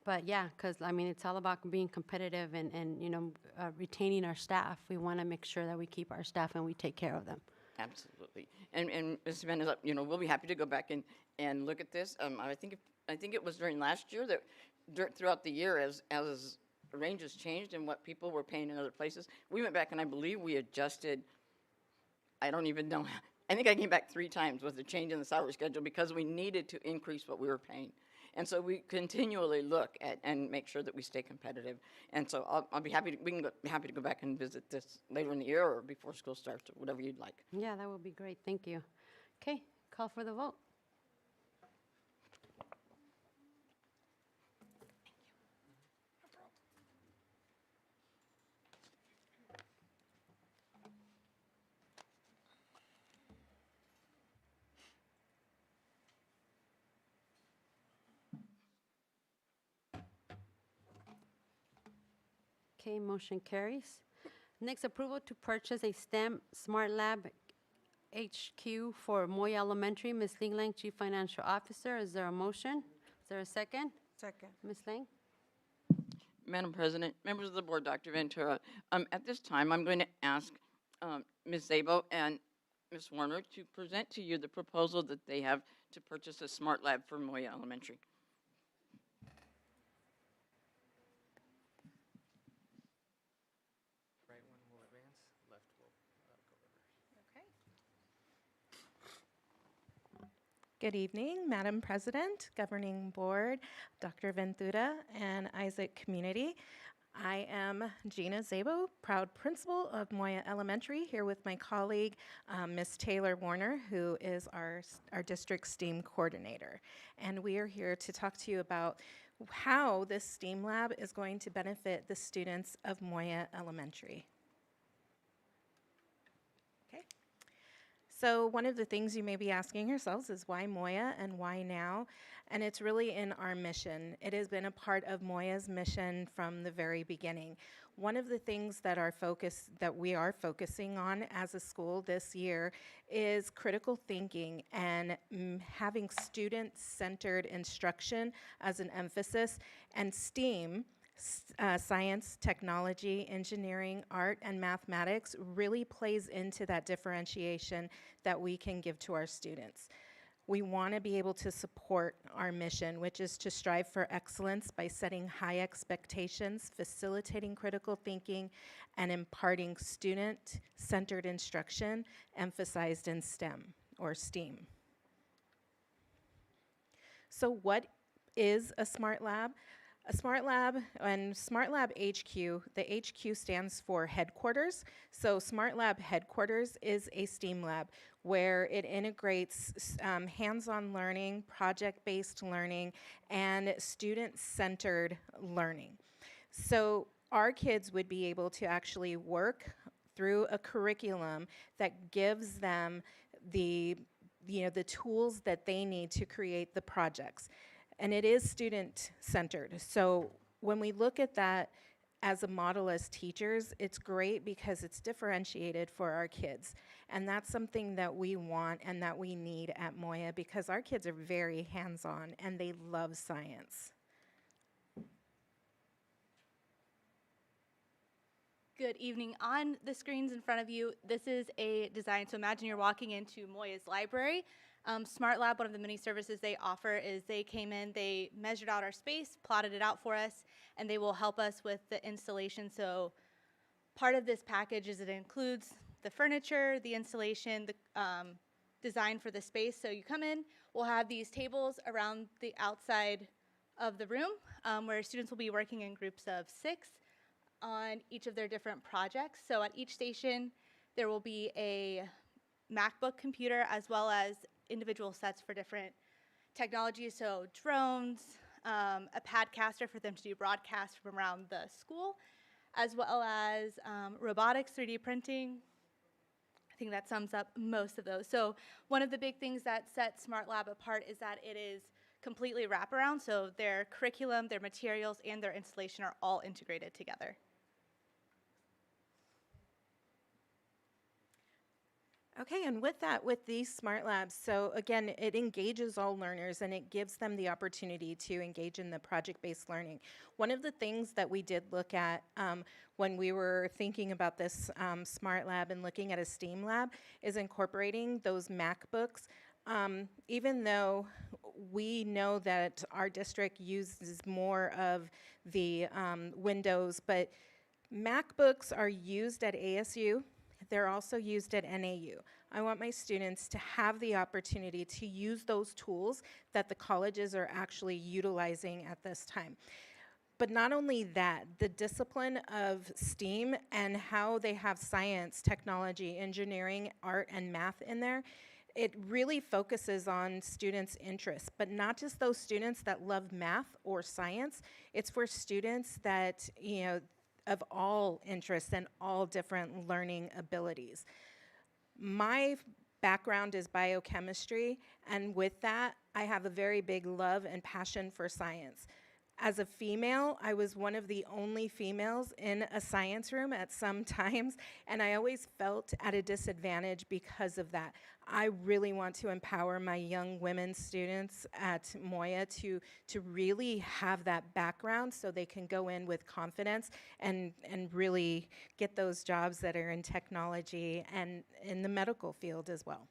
But yeah, because it's all about being competitive and retaining our staff. We want to make sure that we keep our staff and we take care of them. Absolutely. And Ms. Jimenez, we'll be happy to go back and look at this. I think it was during last year that throughout the year as ranges changed and what people were paying in other places. We went back and I believe we adjusted, I don't even know, I think I came back 3 times with the change in the salary schedule because we needed to increase what we were paying. And so we continually look at and make sure that we stay competitive. And so I'll be happy to, be happy to go back and visit this later in the year or before school starts or whatever you'd like. Yeah, that would be great. Thank you. Okay, call for the vote. Okay, motion carries. Next, approval to purchase a STEM Smart Lab HQ for Moya Elementary. Ms. Ling Lang, Chief Financial Officer. Is there a motion? Is there a second? Second. Ms. Lang? Madam President, members of the board, Dr. Ventura, at this time, I'm going to ask Ms. Szabo and Ms. Warner to present to you the proposal that they have to purchase a smart lab for Moya Elementary. Right one will advance, left will go reverse. Good evening, Madam President, Governing Board, Dr. Ventura, and Isaac Community. I am Gina Szabo, proud principal of Moya Elementary, here with my colleague, Ms. Taylor Warner, who is our district STEAM coordinator. And we are here to talk to you about how this STEAM lab is going to benefit the students of Moya Elementary. Okay. So one of the things you may be asking yourselves is why Moya and why now? And it's really in our mission. It has been a part of Moya's mission from the very beginning. One of the things that we are focusing on as a school this year is critical thinking and having student-centered instruction as an emphasis, and STEAM, science, technology, engineering, art, and mathematics really plays into that differentiation that we can give to our students. We want to be able to support our mission, which is to strive for excellence by setting high expectations, facilitating critical thinking, and imparting student-centered instruction emphasized in STEM or STEAM. So what is a smart lab? A smart lab and Smart Lab HQ, the HQ stands for headquarters. So Smart Lab headquarters is a STEAM lab where it integrates hands-on learning, project-based learning, and student-centered learning. So our kids would be able to actually work through a curriculum that gives them the tools that they need to create the projects. And it is student-centered. So when we look at that as a model as teachers, it's great because it's differentiated for our kids. And that's something that we want and that we need at Moya because our kids are very hands-on and they love science. Good evening. On the screens in front of you, this is a design. So imagine you're walking into Moya's library. Smart Lab, one of the many services they offer is they came in, they measured out our space, plotted it out for us, and they will help us with the installation. So part of this package is it includes the furniture, the installation, the design for the space. So you come in, we'll have these tables around the outside of the room where students will be working in groups of 6 on each of their different projects. So at each station, there will be a MacBook computer as well as individual sets for different technologies, so drones, a Padcaster for them to do broadcasts from around the school, as well as robotics, 3D printing. I think that sums up most of those. So one of the big things that sets Smart Lab apart is that it is completely wraparound, so their curriculum, their materials, and their installation are all integrated together. Okay, and with that, with these smart labs, so again, it engages all learners and it gives them the opportunity to engage in the project-based learning. One of the things that we did look at when we were thinking about this smart lab and looking at a STEAM lab is incorporating those MacBooks. Even though we know that our district uses more of the Windows, but MacBooks are used at ASU. They're also used at NAU. I want my students to have the opportunity to use those tools that the colleges are actually utilizing at this time. But not only that, the discipline of STEAM and how they have science, technology, engineering, art, and math in there, it really focuses on students' interests, but not just those students that love math or science. It's for students that, of all interests and all different learning abilities. My background is biochemistry, and with that, I have a very big love and passion for science. As a female, I was one of the only females in a science room at some times, and I always felt at a disadvantage because of that. I really want to empower my young women students at Moya to really have that background so they can go in with confidence and really get those jobs that are in technology and in the medical field as well.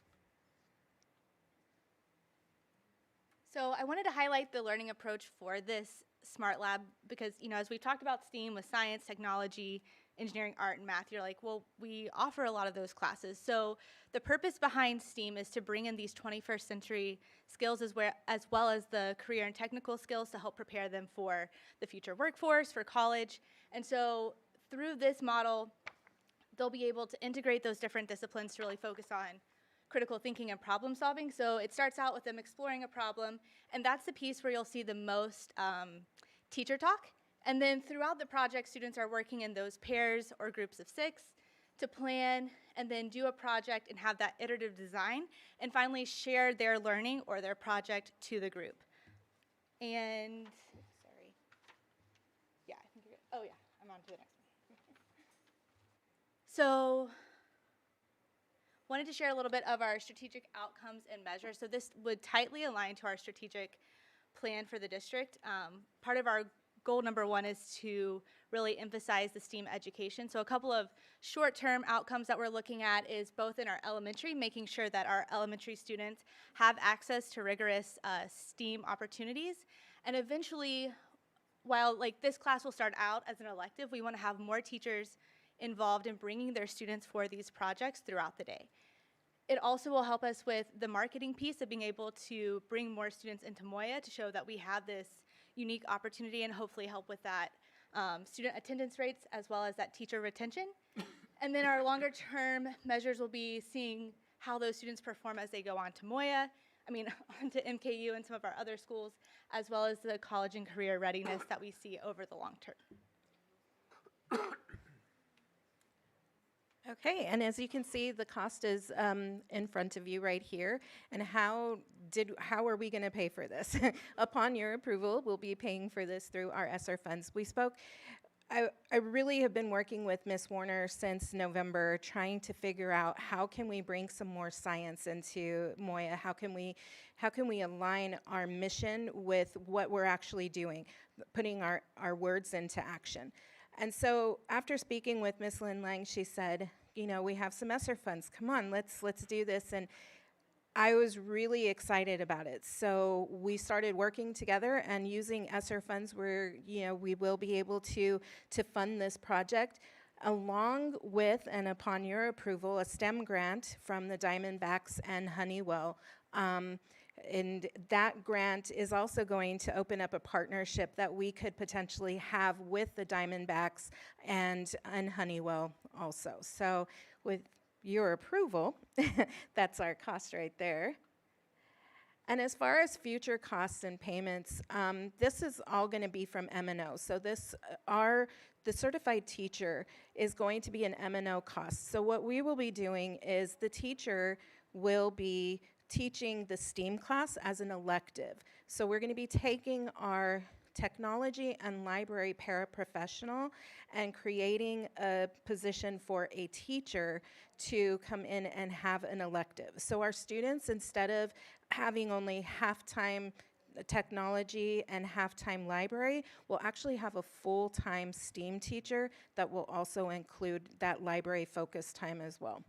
So I wanted to highlight the learning approach for this Smart Lab because, as we've talked about STEAM with science, technology, engineering, art, and math, you're like, well, we offer a lot of those classes. So the purpose behind STEAM is to bring in these 21st century skills as well as the career and technical skills to help prepare them for the future workforce, for college. And so through this model, they'll be able to integrate those different disciplines to really focus on critical thinking and problem solving. So it starts out with them exploring a problem, and that's the piece where you'll see the most teacher talk. And then throughout the project, students are working in those pairs or groups of 6 to plan and then do a project and have that iterative design, and finally share their learning or their project to the group. And, sorry. Yeah, I think you're good. Oh yeah, I'm on to the next one. So, wanted to share a little bit of our strategic outcomes and measures. So this would tightly align to our strategic plan for the district. Part of our goal number 1 is to really emphasize the STEAM education. So a couple of short-term outcomes that we're looking at is both in our elementary, making sure that our elementary students have access to rigorous STEAM opportunities. And eventually, while this class will start out as an elective, we want to have more teachers involved in bringing their students for these projects throughout the day. It also will help us with the marketing piece of being able to bring more students into Moya to show that we have this unique opportunity and hopefully help with that student attendance rates as well as that teacher retention. And then our longer term measures will be seeing how those students perform as they go on to Moya, onto MKU and some of our other schools, as well as the college and career readiness that we see over the long term. Okay, and as you can see, the cost is in front of you right here. And how are we going to pay for this? Upon your approval, we'll be paying for this through our ESSER funds. I really have been working with Ms. Warner since November, trying to figure out how can we bring some more science into Moya? How can we align our mission with what we're actually doing, putting our words into action? And so after speaking with Ms. Lynn Lang, she said, we have some ESSER funds. Come on, let's do this. And I was really excited about it. So we started working together and using ESSER funds where, we will be able to fund this project, along with, and upon your approval, a STEM grant from the Diamondbacks and Honeywell. And that grant is also going to open up a partnership that we could potentially have with the Diamondbacks and Honeywell also. So with your approval, that's our cost right there. And as far as future costs and payments, this is all going to be from M&O. So the certified teacher is going to be an M&O cost. So what we will be doing is the teacher will be teaching the STEAM class as an elective. So we're going to be taking our technology and library paraprofessional and creating a position for a teacher to come in and have an elective. So our students, instead of having only half-time technology and half-time library, will actually have a full-time STEAM teacher that will also include that library focus time as well.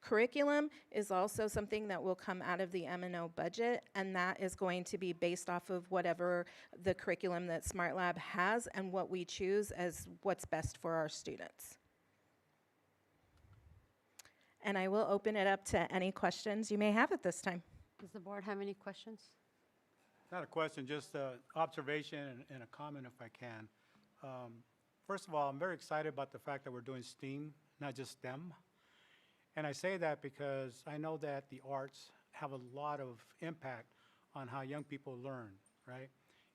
Curriculum is also something that will come out of the M&O budget, and that is going to be based off of whatever the curriculum that Smart Lab has and what we choose as what's best for our students. And I will open it up to any questions you may have at this time. Does the board have any questions? Not a question, just an observation and a comment if I can. First of all, I'm very excited about the fact that we're doing STEAM, not just STEM. And I say that because I know that the arts have a lot of impact on how young people learn, right?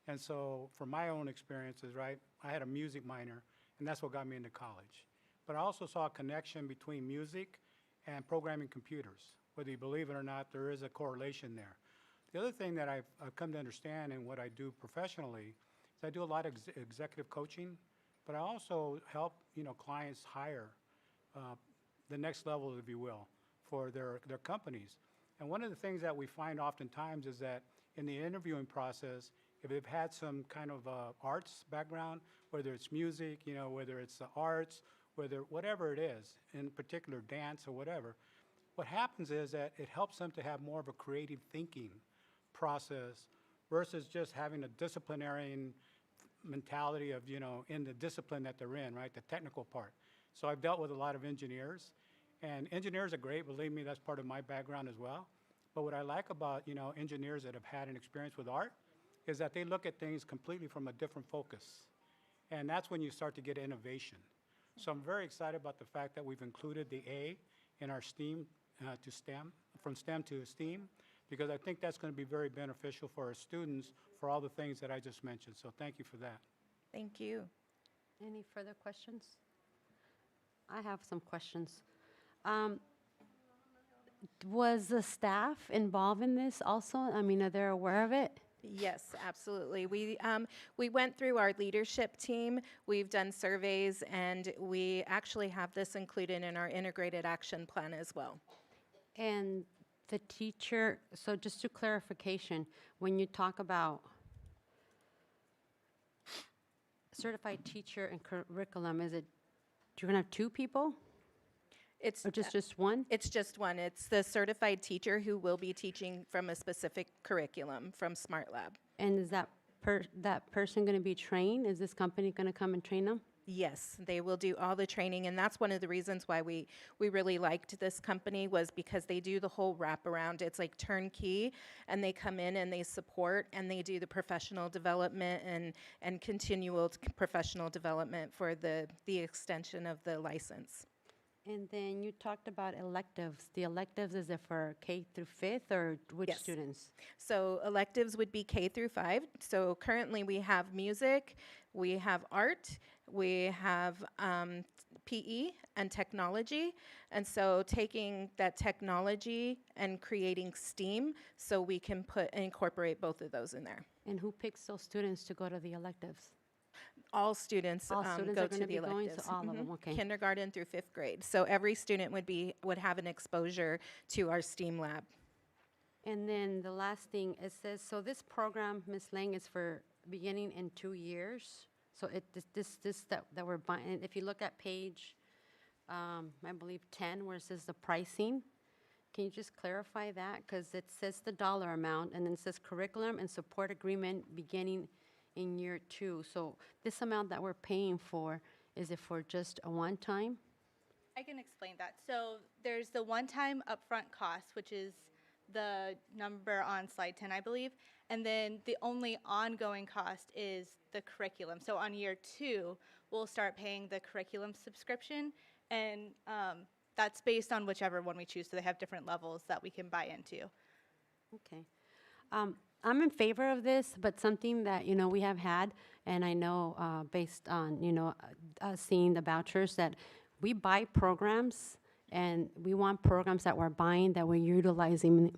And so from my own experiences, right, I had a music minor, and that's what got me into college. But I also saw a connection between music and programming computers. Whether you believe it or not, there is a correlation there. The other thing that I've come to understand in what I do professionally is I do a lot of executive coaching, but I also help, clients hire the next level, if you will, for their companies. And one of the things that we find oftentimes is that in the interviewing process, if they've had some kind of arts background, whether it's music, whether it's the arts, whatever it is, in particular dance or whatever, what happens is that it helps them to have more of a creative thinking process versus just having a disciplinarian mentality of, in the discipline that they're in, right, the technical part. So I've dealt with a lot of engineers, and engineers are great. Believe me, that's part of my background as well. But what I like about, engineers that have had an experience with art is that they look at things completely from a different focus. And that's when you start to get innovation. So I'm very excited about the fact that we've included the A in our STEAM to STEM, from STEM to STEAM, because I think that's going to be very beneficial for our students for all the things that I just mentioned. So thank you for that. Thank you. Any further questions? I have some questions. Was the staff involved in this also? I mean, are they aware of it? Yes, absolutely. We went through our leadership team. We've done surveys, and we actually have this included in our integrated action plan as well. And the teacher, so just to clarification, when you talk about certified teacher and curriculum, is it, you're gonna have two people? It's Or just one? It's just one. It's the certified teacher who will be teaching from a specific curriculum from Smart Lab. And is that person gonna be trained? Is this company gonna come and train them? Yes, they will do all the training, and that's one of the reasons why we really liked this company, was because they do the whole wraparound. It's like turnkey, and they come in and they support, and they do the professional development and continual professional development for the extension of the license. And then you talked about electives. The electives, is it for K through 5th or which Yes. students? So electives would be K through 5. So currently we have music, we have art, we have PE and technology. And so taking that technology and creating STEAM so we can incorporate both of those in there. And who picks those students to go to the electives? All students, All students go are to gonna the be going to electives. all of them, okay. Kindergarten through 5th grade. So every student would have an exposure to our STEAM lab. And then the last thing, it says, so this program, Ms. Lang, is for beginning in 2 years. So this that we're buying, if you look at page, I believe 10, where it says the pricing, can you just clarify that? Because it says the dollar amount, and then it says curriculum and support agreement beginning in year 2. So this amount that we're paying for, is it for just a one-time? I can explain that. So there's the one-time upfront cost, which is the number on slide 10, I believe. And then the only ongoing cost is the curriculum. So on year 2, we'll start paying the curriculum subscription. And that's based on whichever one we choose. So they have different levels that we can buy into. Okay. I'm in favor of this, but something that, we have had, and I know based on, seeing the vouchers, that we buy programs, and we want programs that we're buying that we're utilizing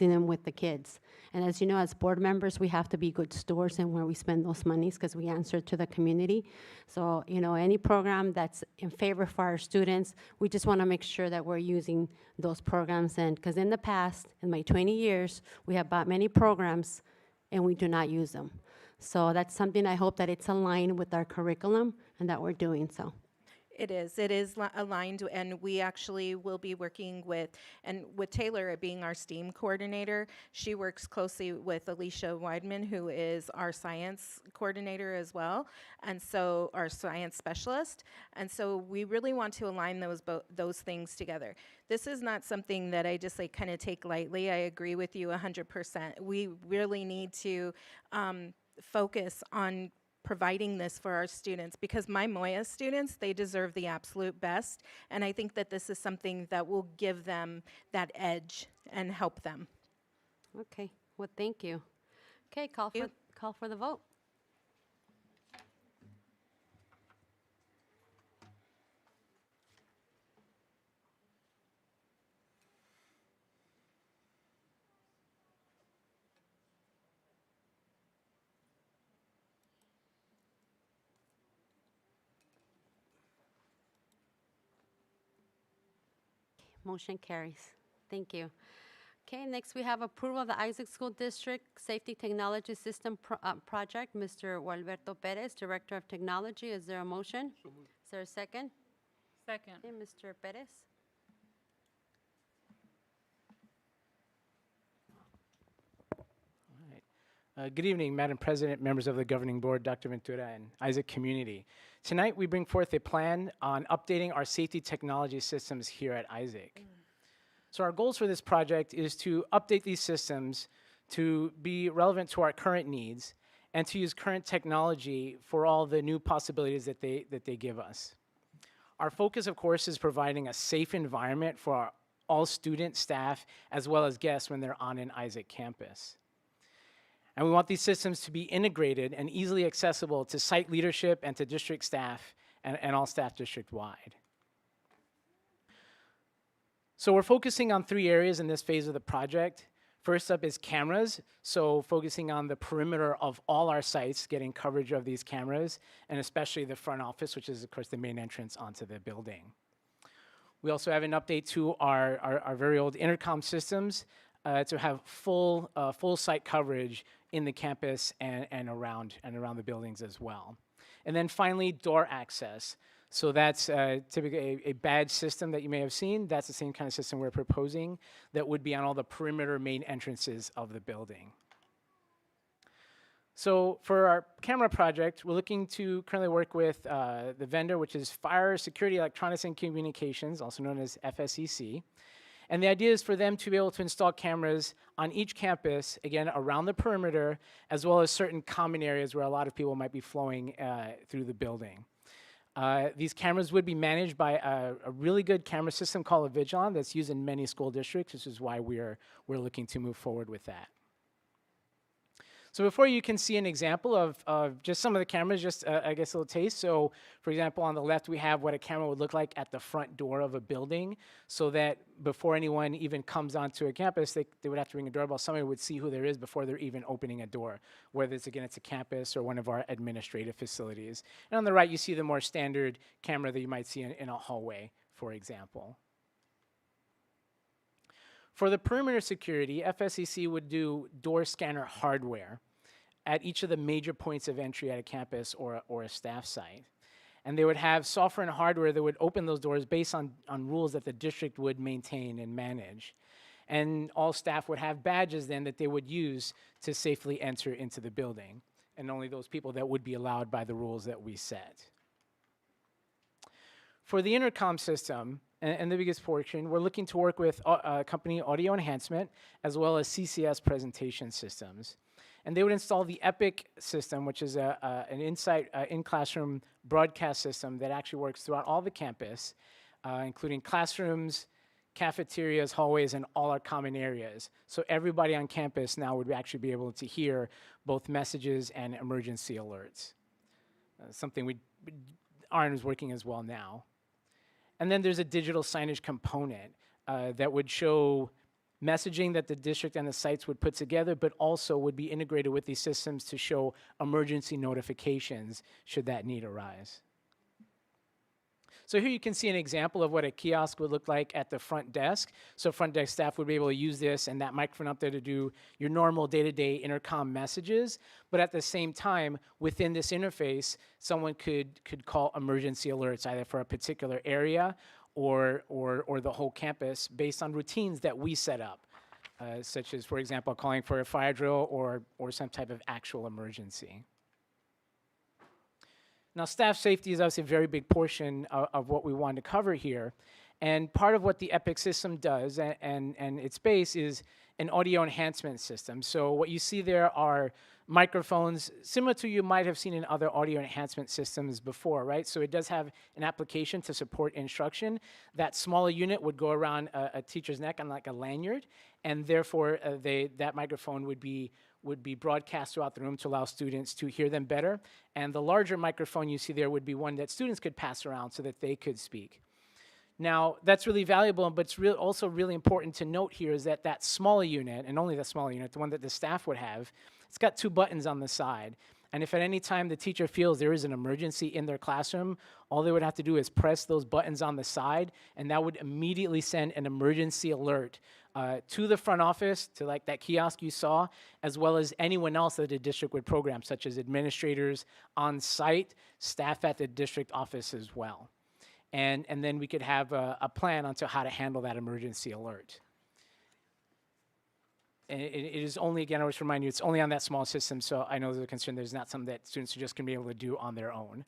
them with the kids. And as you know, as board members, we have to be good stewards in where we spend those monies because we answer to the community. So, any program that's in favor for our students, we just want to make sure that we're using those programs. And because in the past, in my 20 years, we have bought many programs and we do not use them. So that's something I hope that it's aligned with our curriculum and that we're doing so. It is. It is aligned, and we actually will be working with Taylor being our STEAM coordinator. She works closely with Alicia Weidman, who is our science coordinator as well, and so our science specialist. And so we really want to align those things together. This is not something that I just like kind of take lightly. I agree with you 100%. We really need to focus on providing this for our students, because my Moya students, they deserve the absolute best, and I think that this is something that will give them that edge and help them. Okay, well, thank you. Okay, call for the vote. Motion carries. Thank you. Okay, next we have approval of the Isaac School District Safety Technology System Project. Mr. Gualberto Perez, Director of Technology. Is there a motion? Is there a second? Second. Okay, Mr. Perez. Good evening, Madam President, members of the Governing Board, Dr. Ventura, and Isaac community. Tonight, we bring forth a plan on updating our safety technology systems here at Isaac. So our goals for this project is to update these systems to be relevant to our current needs and to use current technology for all the new possibilities that they give us. Our focus, of course, is providing a safe environment for all students, staff, as well as guests when they're on an Isaac campus. And we want these systems to be integrated and easily accessible to site leadership and to district staff and all staff district-wide. So we're focusing on 3 areas in this phase of the project. First up is cameras, so focusing on the perimeter of all our sites, getting coverage of these cameras, and especially the front office, which is, of course, the main entrance onto the building. We also have an update to our very old intercom systems to have full site coverage in the campus and around the buildings as well. And then finally, door access. So that's typically a badge system that you may have seen. That's the same kind of system we're proposing that would be on all the perimeter main entrances of the building. So for our camera project, we're looking to currently work with the vendor, which is Fire Security Electronics and Communications, also known as FSEC. And the idea is for them to be able to install cameras on each campus, again, around the perimeter, as well as certain common areas where a lot of people might be flowing through the building. These cameras would be managed by a really good camera system called Avigilon that's used in many school districts, which is why we're looking to move forward with that. So before you can see an example of just some of the cameras, just I guess a little taste. So for example, on the left, we have what a camera would look like at the front door of a building, so that before anyone even comes onto a campus, they would have to ring a doorbell. Somebody would see who there is before they're even opening a door, whether it's a campus or one of our administrative facilities. And on the right, you see the more standard camera that you might see in a hallway, for example. For the perimeter security, FSEC would do door scanner hardware at each of the major points of entry at a campus or a staff site. And they would have software and hardware that would open those doors based on rules that the district would maintain and manage. And all staff would have badges then that they would use to safely enter into the building, and only those people that would be allowed by the rules that we set. For the intercom system, and the biggest portion, we're looking to work with company Audio Enhancement, as well as CCS presentation systems. And they would install the EPIC system, which is an in-classroom broadcast system that actually works throughout all the campus, including classrooms, cafeterias, hallways, and all our common areas. So everybody on campus now would actually be able to hear both messages and emergency alerts. Something ARN is working as well now. And then there's a digital signage component that would show messaging that the district and the sites would put together, but also would be integrated with these systems to show emergency notifications should that need arise. So here you can see an example of what a kiosk would look like at the front desk. So front desk staff would be able to use this and that microphone up there to do your normal day-to-day intercom messages. But at the same time, within this interface, someone could call emergency alerts either for a particular area or the whole campus based on routines that we set up, such as, for example, calling for a fire drill or some type of actual emergency. Now, staff safety is obviously a very big portion of what we want to cover here. And part of what the EPIC system does and its base is an audio enhancement system. So what you see there are microphones similar to you might have seen in other audio enhancement systems before, right? So it does have an application to support instruction. That smaller unit would go around a teacher's neck on like a lanyard, and therefore that microphone would be broadcast throughout the room to allow students to hear them better. And the larger microphone you see there would be one that students could pass around so that they could speak. Now, that's really valuable, but it's also really important to note here is that that smaller unit, and only the smaller unit, the one that the staff would have, it's got 2 buttons on the side. And if at any time the teacher feels there is an emergency in their classroom, all they would have to do is press those buttons on the side, and that would immediately send an emergency alert to the front office, to like that kiosk you saw, as well as anyone else that the district would program, such as administrators on site, staff at the district office as well. And then we could have a plan onto how to handle that emergency alert. And it is only, again, I always remind you, it's only on that small system, so I know there's a concern there's not something that students are just going to be able to do on their own.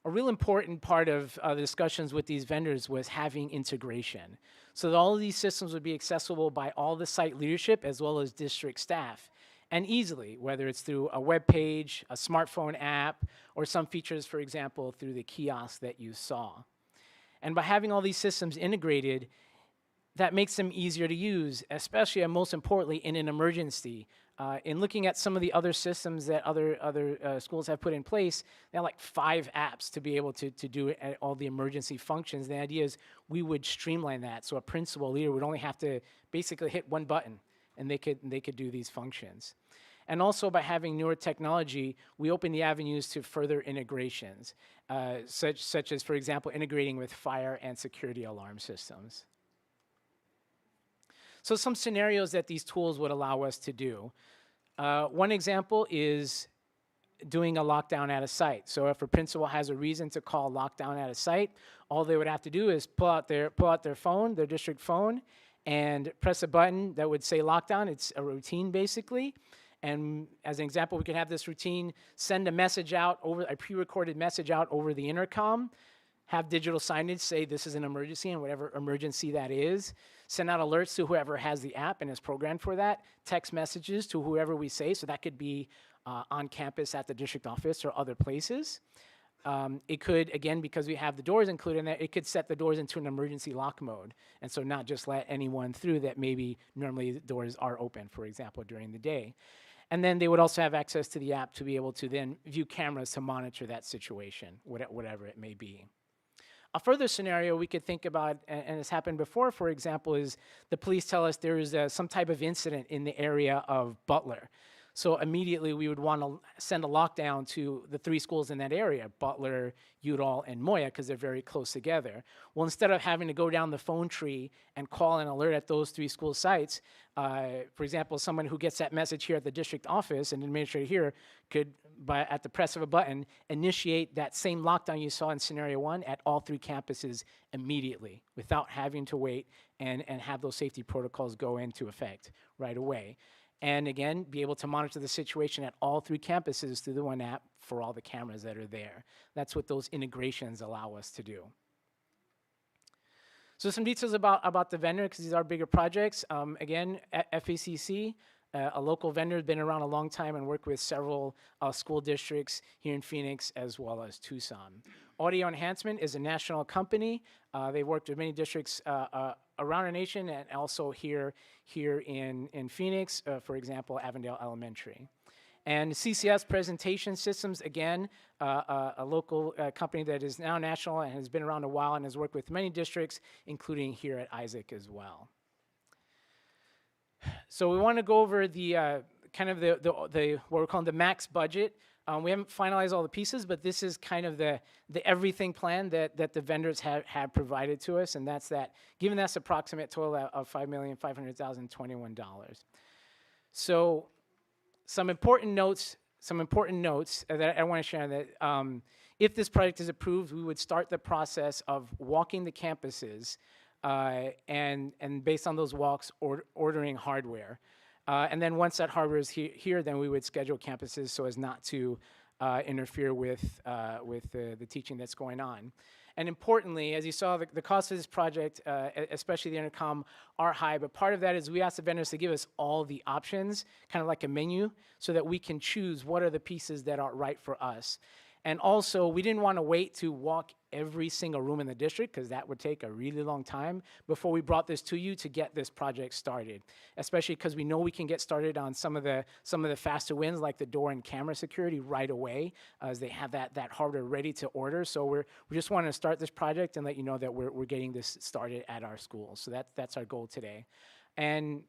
A real important part of the discussions with these vendors was having integration. So that all of these systems would be accessible by all the site leadership as well as district staff. And easily, whether it's through a web page, a smartphone app, or some features, for example, through the kiosk that you saw. And by having all these systems integrated, that makes them easier to use, especially and most importantly in an emergency. In looking at some of the other systems that other schools have put in place, they have like 5 apps to be able to do all the emergency functions. The idea is we would streamline that, so a principal leader would only have to basically hit one button, and they could do these functions. And also by having newer technology, we open the avenues to further integrations, such as, for example, integrating with fire and security alarm systems. So some scenarios that these tools would allow us to do. One example is doing a lockdown at a site. So if a principal has a reason to call lockdown at a site, all they would have to do is pull out their phone, their district phone, and press a button that would say lockdown. It's a routine basically. And as an example, we could have this routine send a message out over a pre-recorded message out over the intercom, have digital signage say this is an emergency and whatever emergency that is, send out alerts to whoever has the app and is programmed for that, text messages to whoever we say, so that could be on campus at the district office or other places. It could, again, because we have the doors included in there, it could set the doors into an emergency lock mode. And so not just let anyone through that maybe normally the doors are open, for example, during the day. And then they would also have access to the app to be able to then view cameras to monitor that situation, whatever it may be. A further scenario we could think about, and it's happened before, for example, is the police tell us there is some type of incident in the area of Butler. So immediately we would want to send a lockdown to the 3 schools in that area, Butler, Udall, and Moya, because they're very close together. Well, instead of having to go down the phone tree and call an alert at those 3 school sites, for example, someone who gets that message here at the district office, an administrator here, could, at the press of a button, initiate that same lockdown you saw in scenario 1 at all 3 campuses immediately without having to wait and have those safety protocols go into effect right away. And again, be able to monitor the situation at all 3 campuses through the one app for all the cameras that are there. That's what those integrations allow us to do. So some details about the vendor, because these are bigger projects. Again, FACC, a local vendor, has been around a long time and worked with several school districts here in Phoenix as well as Tucson. Audio Enhancement is a national company. They worked with many districts around our nation and also here in Phoenix, for example, Avondale Elementary. And CCS Presentation Systems, again, a local company that is now national and has been around a while and has worked with many districts, including here at Isaac as well. So we want to go over the kind of the what we're calling the max budget We haven't finalized all the pieces, but this is kind of the everything plan that the vendors have provided to us, and that's that. Given that's approximate total of $5,500,021. So, some important notes that I want to share that if this project is approved, we would start the process of walking the campuses and based on those walks, ordering hardware. And then once that hardware is here, then we would schedule campuses so as not to interfere with the teaching that's going on. And importantly, as you saw, the cost of this project, especially the intercom, are high. But part of that is we asked the vendors to give us all the options, kind of like a menu, so that we can choose what are the pieces that are right for us. And also, we didn't want to wait to walk every single room in the district, because that would take a really long time before we brought this to you to get this project started. Especially because we know we can get started on some of the faster wins, like the door and camera security, right away, as they have that hardware ready to order. So we just wanted to start this project and let you know that we're getting this started at our school. So that's our goal today. And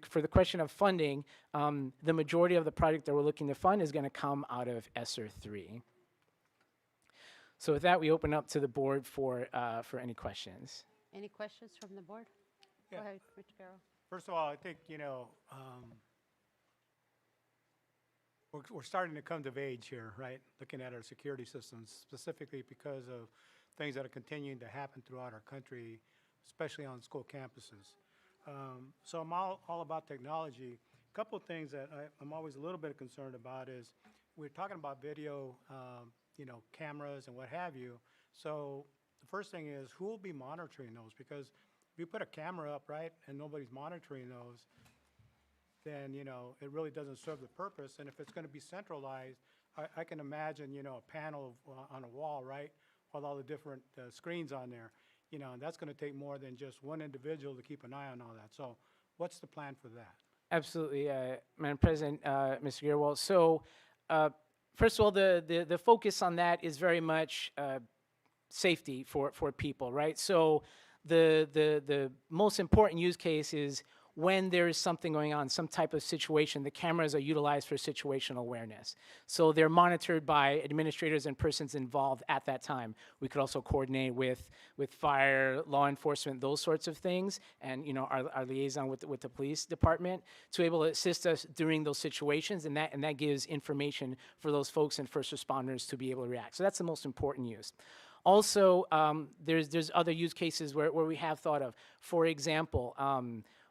for the question of funding, the majority of the project that we're looking to fund is going to come out of ESSER 3. So with that, we open up to the board for any questions. Any questions from the board? Yeah. Go ahead, Rich Carroll. First of all, I think, we're starting to come of age here, right? Looking at our security systems, specifically because of things that are continuing to happen throughout our country, especially on school campuses. So I'm all about technology. A couple of things that I'm always a little bit concerned about is we're talking about video, cameras and what have you. So the first thing is, who will be monitoring those? Because if you put a camera up, right, and nobody's monitoring those, then, it really doesn't serve the purpose. And if it's going to be centralized, I can imagine, a panel on a wall, right, with all the different screens on there, and that's going to take more than just one individual to keep an eye on all that. So what's the plan for that? Absolutely, Madam President, Mr. Gearwald. So first of all, the focus on that is very much safety for people, right? So the most important use case is when there is something going on, some type of situation, the cameras are utilized for situational awareness. So they're monitored by administrators and persons involved at that time. We could also coordinate with fire, law enforcement, those sorts of things, and our liaison with the police department to be able to assist us during those situations, and that gives information for those folks and first responders to be able to react. So that's the most important use. Also, there's other use cases where we have thought of. For example,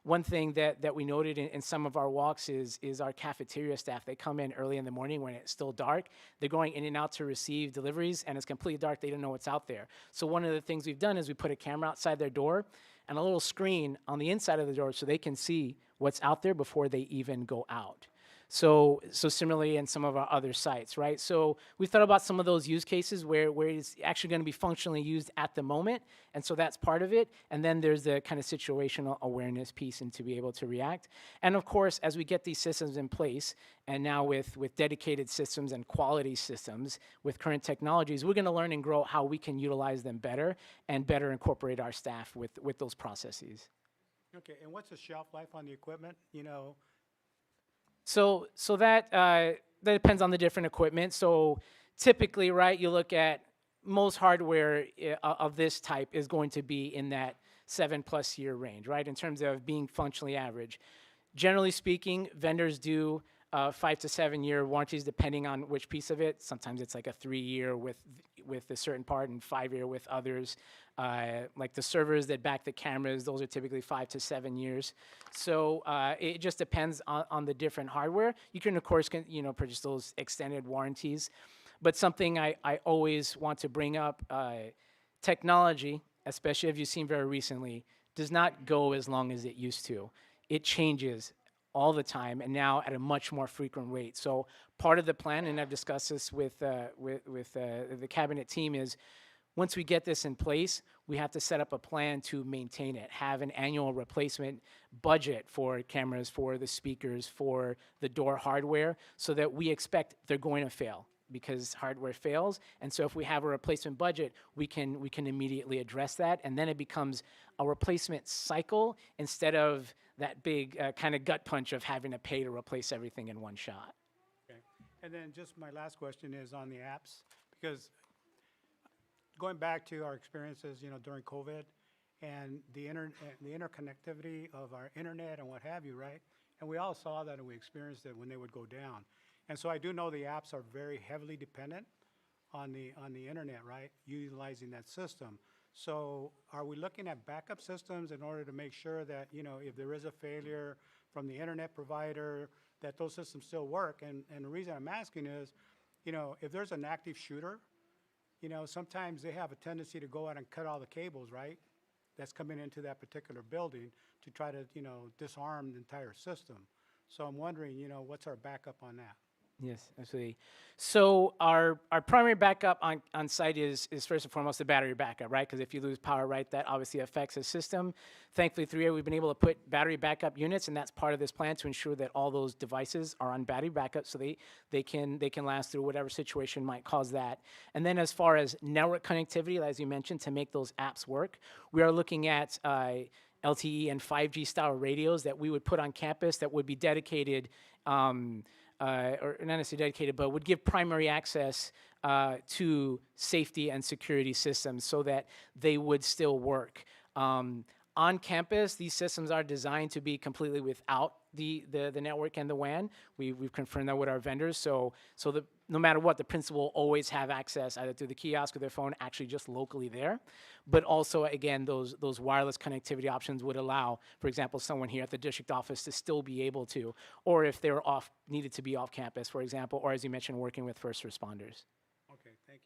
one thing that we noted in some of our walks is our cafeteria staff. They come in early in the morning when it's still dark. They're going in and out to receive deliveries, and it's completely dark. They don't know what's out there. So one of the things we've done is we put a camera outside their door and a little screen on the inside of the door so they can see what's out there before they even go out. So similarly in some of our other sites, right? So we thought about some of those use cases where it's actually going to be functionally used at the moment, and so that's part of it. And then there's the kind of situational awareness piece and to be able to react. And of course, as we get these systems in place, and now with dedicated systems and quality systems with current technologies, we're going to learn and grow how we can utilize them better and better incorporate our staff with those processes. Okay, and what's the shelf life on the equipment, So that depends on the different equipment. So typically, right, you look at most hardware of this type is going to be in that 7+ year range, right, in terms of being functionally average. Generally speaking, vendors do 5 to 7 year warranties depending on which piece of it. Sometimes it's like a 3-year with a certain part and 5-year with others. Like the servers that back the cameras, those are typically 5 to 7 years. So it just depends on the different hardware. You can, of course, purchase those extended warranties. But something I always want to bring up, technology, especially if you've seen very recently, does not go as long as it used to. It changes all the time, and now at a much more frequent rate. So part of the plan, and I've discussed this with the cabinet team, is once we get this in place, we have to set up a plan to maintain it, have an annual replacement budget for cameras, for the speakers, for the door hardware, so that we expect they're going to fail because hardware fails. And so if we have a replacement budget, we can immediately address that, and then it becomes a replacement cycle instead of that big kind of gut punch of having to pay to replace everything in one shot. Okay. And then just my last question is on the apps, because going back to our experiences, during COVID and the interconnectivity of our internet and what have you, right? And we all saw that and we experienced it when they would go down. And so I do know the apps are very heavily dependent on the internet, right? Utilizing that system. So are we looking at backup systems in order to make sure that, if there is a failure from the internet provider, that those systems still work? And the reason I'm asking is, if there's an active shooter, sometimes they have a tendency to go out and cut all the cables, right? That's coming into that particular building to try to, disarm the entire system. So I'm wondering, what's our backup on that? Yes, absolutely. So our primary backup on site is first and foremost the battery backup, right? Because if you lose power, right, that obviously affects the system. Thankfully, through here, we've been able to put battery backup units, and that's part of this plan to ensure that all those devices are on battery backup, so they can last through whatever situation might cause that. And then as far as network connectivity, as you mentioned, to make those apps work, we are looking at LTE and 5G style radios that we would put on campus that would be dedicated. Or not necessarily dedicated, but would give primary access to safety and security systems so that they would still work. On campus, these systems are designed to be completely without the network and the WAN. We've confirmed that with our vendors. So no matter what, the principal will always have access either through the kiosk or their phone, actually just locally there. But also, again, those wireless connectivity options would allow, for example, someone here at the district office to still be able to, or if they were needed to be off campus, for example, or as you mentioned, working with first responders. Okay, thank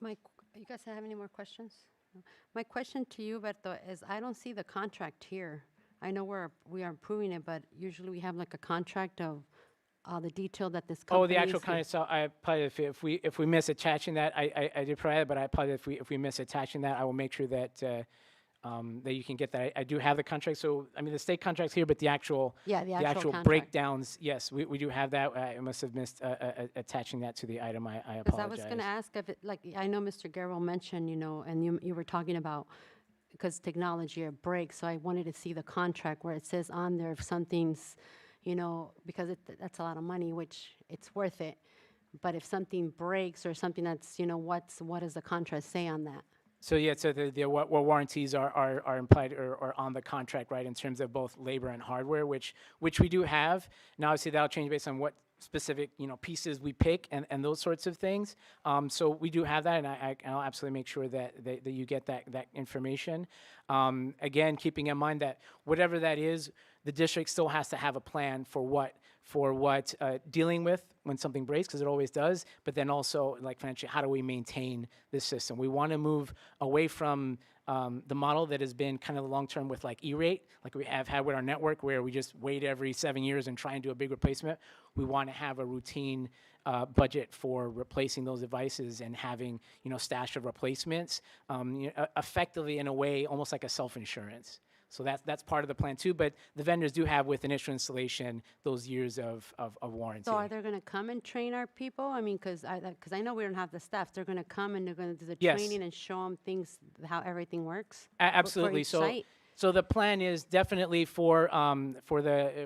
you. You guys have any more questions? No. My question to you, Berto, is I don't see the contract here. I know we are approving it, but usually we have like a contract of the detail that this company. Oh, the actual contract. So I apologize if we miss attaching that. I did provide it, but I apologize if we miss attaching that. I will make sure that that you can get that. I do have the contract. So I mean, the state contract's here, but the actual contract. breakdowns, yes, we do have that. I must have missed attaching that to the item. I apologize. Because I was going to ask if I know Mr. Garrell mentioned, and you were talking about because technology or breaks. So I wanted to see the contract where it says on there if something's, because that's a lot of money, which it's worth it. But if something breaks or something that's, what does the contract say on that? So yeah, so what warranties are implied or on the contract, right, in terms of both labor and hardware, which we do have. Now, obviously, that'll change based on what specific pieces we pick and those sorts of things. So we do have that, and I'll absolutely make sure that you get that information. Again, keeping in mind that whatever that is, the district still has to have a plan for what dealing with when something breaks, because it always does, but then also like financially, how do we maintain this system? We want to move away from the model that has been kind of the long-term with like E-rate, like we have had with our network, where we just wait every 7 years and try and do a big replacement. We want to have a routine budget for replacing those devices and having, stash of replacements, effectively in a way, almost like a self-insurance. So that's part of the plan too, but the vendors do have with initial installation those years of warranty. So are they going to come and train our people? I mean, because I know we don't have the staff. They're going to come and they're going to do the Yes. training and show them things, how everything works? Absolutely. For each site? So the plan is definitely for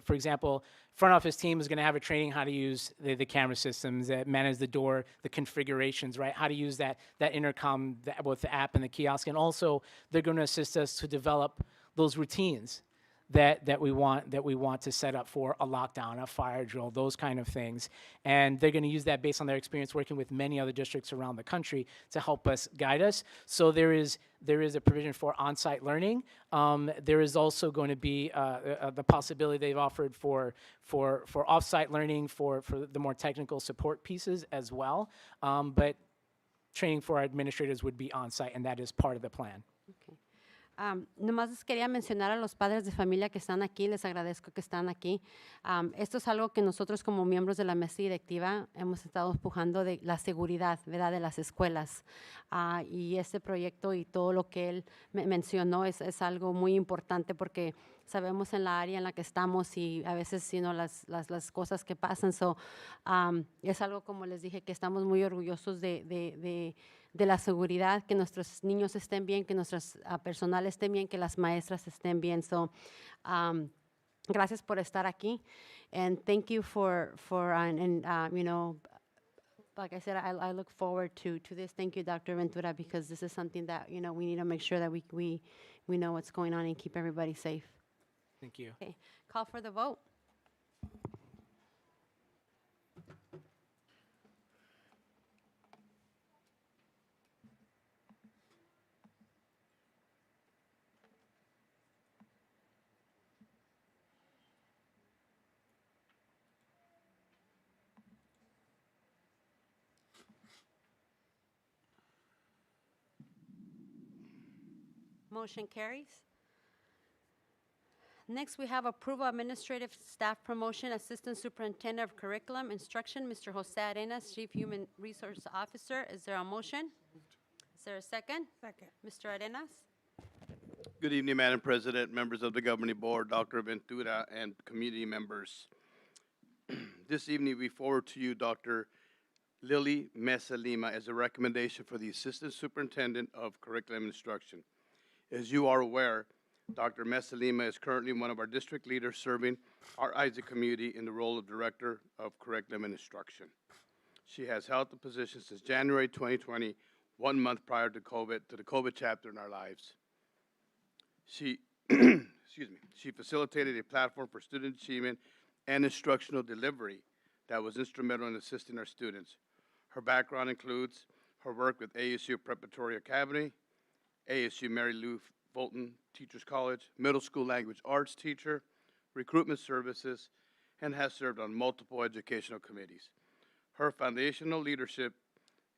example, front office team is going to have a training how to use the camera systems, manage the door, the configurations, right? How to use that intercom, both the app and the kiosk, and also they're going to assist us to develop those routines that we want to set up for a lockdown, a fire drill, those kind of things. And they're going to use that based on their experience working with many other districts around the country to help us guide us. So there is a provision for on-site learning. There is also going to be the possibility they've offered for off-site learning for the more technical support pieces as well. But training for our administrators would be on-site, and that is part of the plan. Okay. Nomás les quería mencionar a los padres de familia que están aquí, les agradezco que están aquí. Esto es algo que nosotros como miembros de la mesa directiva hemos estado empujando de la seguridad, ¿verdad?, de las escuelas. Y este proyecto y todo lo que él mencionó es algo muy importante porque sabemos en la área en la que estamos y a veces las cosas que pasan. Es algo, como les dije, que estamos muy orgullosos de la seguridad, que nuestros niños estén bien, que nuestros personal estén bien, que las maestras estén bien. Gracias por estar aquí. And thank you you know, like I said, I look forward to this. Thank you, Dr. Ventura, because this is something that, you know, we need to make sure that we know what's going on and keep everybody safe. Thank you. Okay, call for the vote. Motion carries. Next, we have approval administrative staff promotion, Assistant Superintendent of Curriculum Instruction, Mr. Jose Arenas, Chief Human Resource Officer. Is there a motion? Is there a second? Second. Mr. Arenas? Good evening, Madam President, members of the Governing Board, Dr. Ventura, and community members. This evening, we forward to you Dr. Lily Mesa Lima as a recommendation for the Assistant Superintendent of Curriculum Instruction. As you are aware, Dr. Mesa Lima is currently one of our district leaders serving our Isaac community in the role of Director of Curriculum and Instruction. She has held the position since January 2020, 1 month prior to the COVID chapter in our lives. She, excuse me, she facilitated a platform for student achievement and instructional delivery that was instrumental in assisting our students. Her background includes her work with ASU Preparatory Academy, ASU Mary Lou Fulton Teachers College, middle school language arts teacher, recruitment services, and has served on multiple educational committees. Her foundational leadership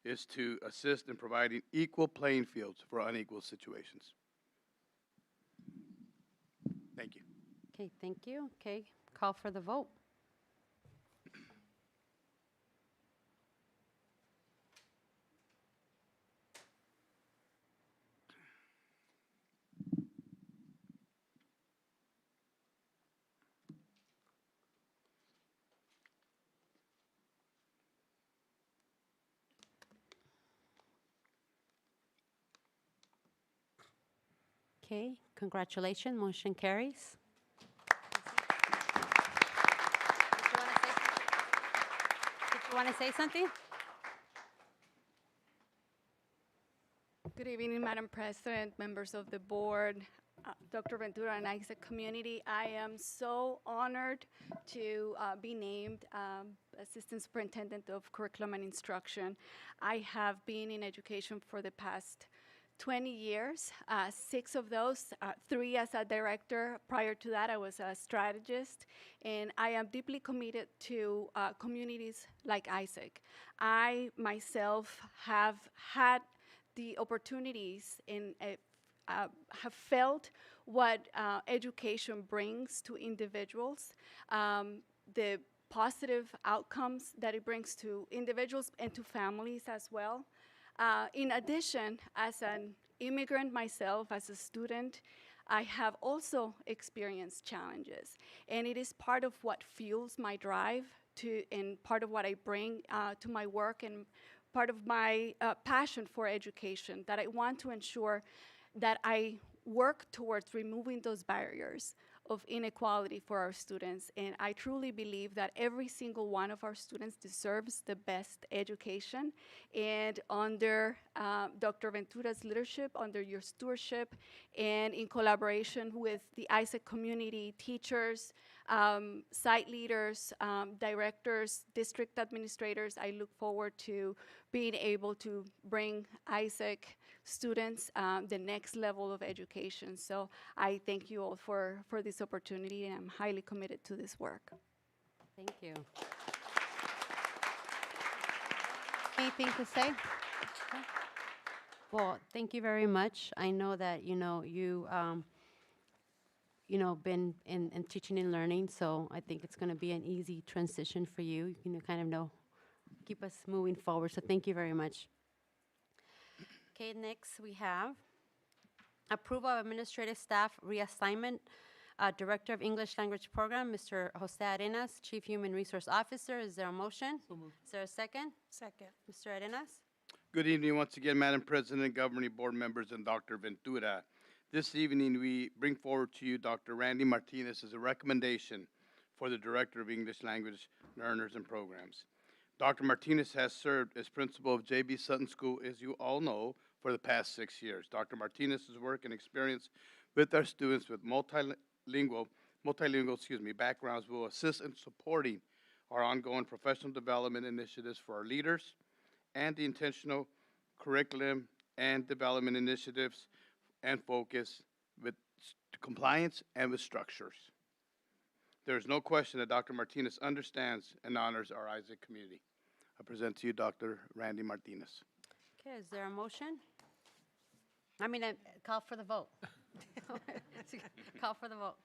is to assist in providing equal playing fields for unequal situations. Thank you. Okay, thank you. Okay, call for the vote. Okay, congratulations, motion carries. Did you want to say something? Good evening, Madam President, members of the board, Dr. Ventura and Isaac community. I am so honored to be named Assistant Superintendent of Curriculum and Instruction. I have been in education for the past 20 years, 6 of those, 3 as a director. Prior to that, I was a strategist, and I am deeply committed to communities like Isaac. I myself have had the opportunities and have felt what education brings to individuals, the positive outcomes that it brings to individuals and to families as well. In addition, as an immigrant myself, as a student, I have also experienced challenges, and it is part of what fuels my drive and part of what I bring to my work and part of my passion for education, that I want to ensure that I work towards removing those barriers of inequality for our students. And I truly believe that every single one of our students deserves the best education. And under Dr. Ventura's leadership, under your stewardship, and in collaboration with the Isaac community, teachers, site leaders, directors, district administrators, I look forward to being able to bring Isaac students the next level of education. So I thank you all for this opportunity, and I'm highly committed to this work. Thank you. Anything to say? Well, thank you very much. I know that, been in teaching and learning, so I think it's going to be an easy transition for you. You know, keep us moving forward, so thank you very much. Okay, next we have approval of administrative staff reassignment. Director of English Language Program, Mr. Jose Arenas, Chief Human Resource Officer. Is there a motion? So moved. Is there a second? Second. Mr. Arenas? Good evening once again, Madam President, Governing Board members, and Dr. Ventura. This evening, we bring forward to you Dr. Randy Martinez as a recommendation for the Director of English Language Learners and Programs. Dr. Martinez has served as principal of J.B. Sutton School, as you all know, for the past 6 years. Dr. Martinez's work and experience with our students with multilingual backgrounds will assist in supporting our ongoing professional development initiatives for our leaders and the intentional curriculum and development initiatives and focus with compliance and with structures. There is no question that Dr. Martinez understands and honors our Isaac community. I present to you Dr. Randy Martinez. Okay, is there a motion? I mean, call for the vote. Call for the vote.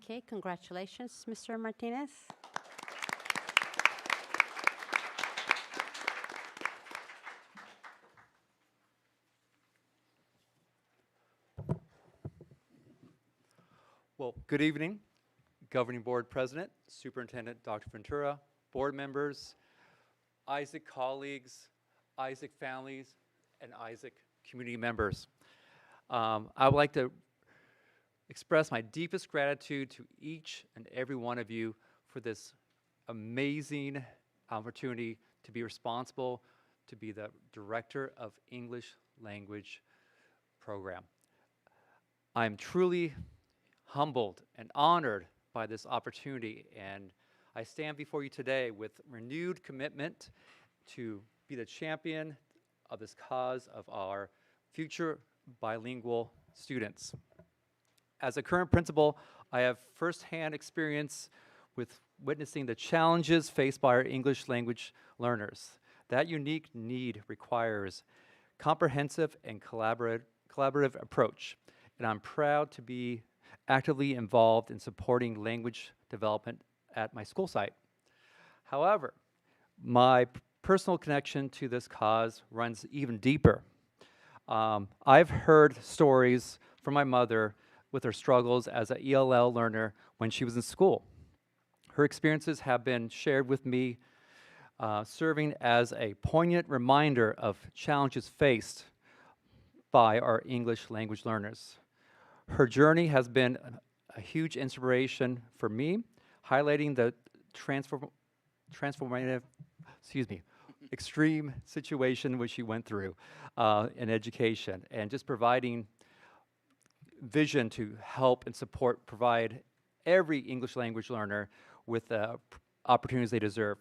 Okay, congratulations, Mr. Martinez. Well, good evening, Governing Board President, Superintendent Dr. Ventura, board members, Isaac colleagues, Isaac families, and Isaac community members. I would like to express my deepest gratitude to each and every one of you for this amazing opportunity to be responsible to be the Director of English Language Program. I'm truly humbled and honored by this opportunity, and I stand before you today with renewed commitment to be the champion of this cause of our future bilingual students. As a current principal, I have firsthand experience with witnessing the challenges faced by our English language learners. That unique need requires comprehensive and collaborative approach, and I'm proud to be actively involved in supporting language development at my school site. However, my personal connection to this cause runs even deeper. I've heard stories from my mother with her struggles as an ELL learner when she was in school. Her experiences have been shared with me, serving as a poignant reminder of challenges faced by our English language learners. Her journey has been a huge inspiration for me, highlighting the transformative, extreme situation which she went through in education, and just providing vision to help and provide every English language learner with the opportunities they deserve.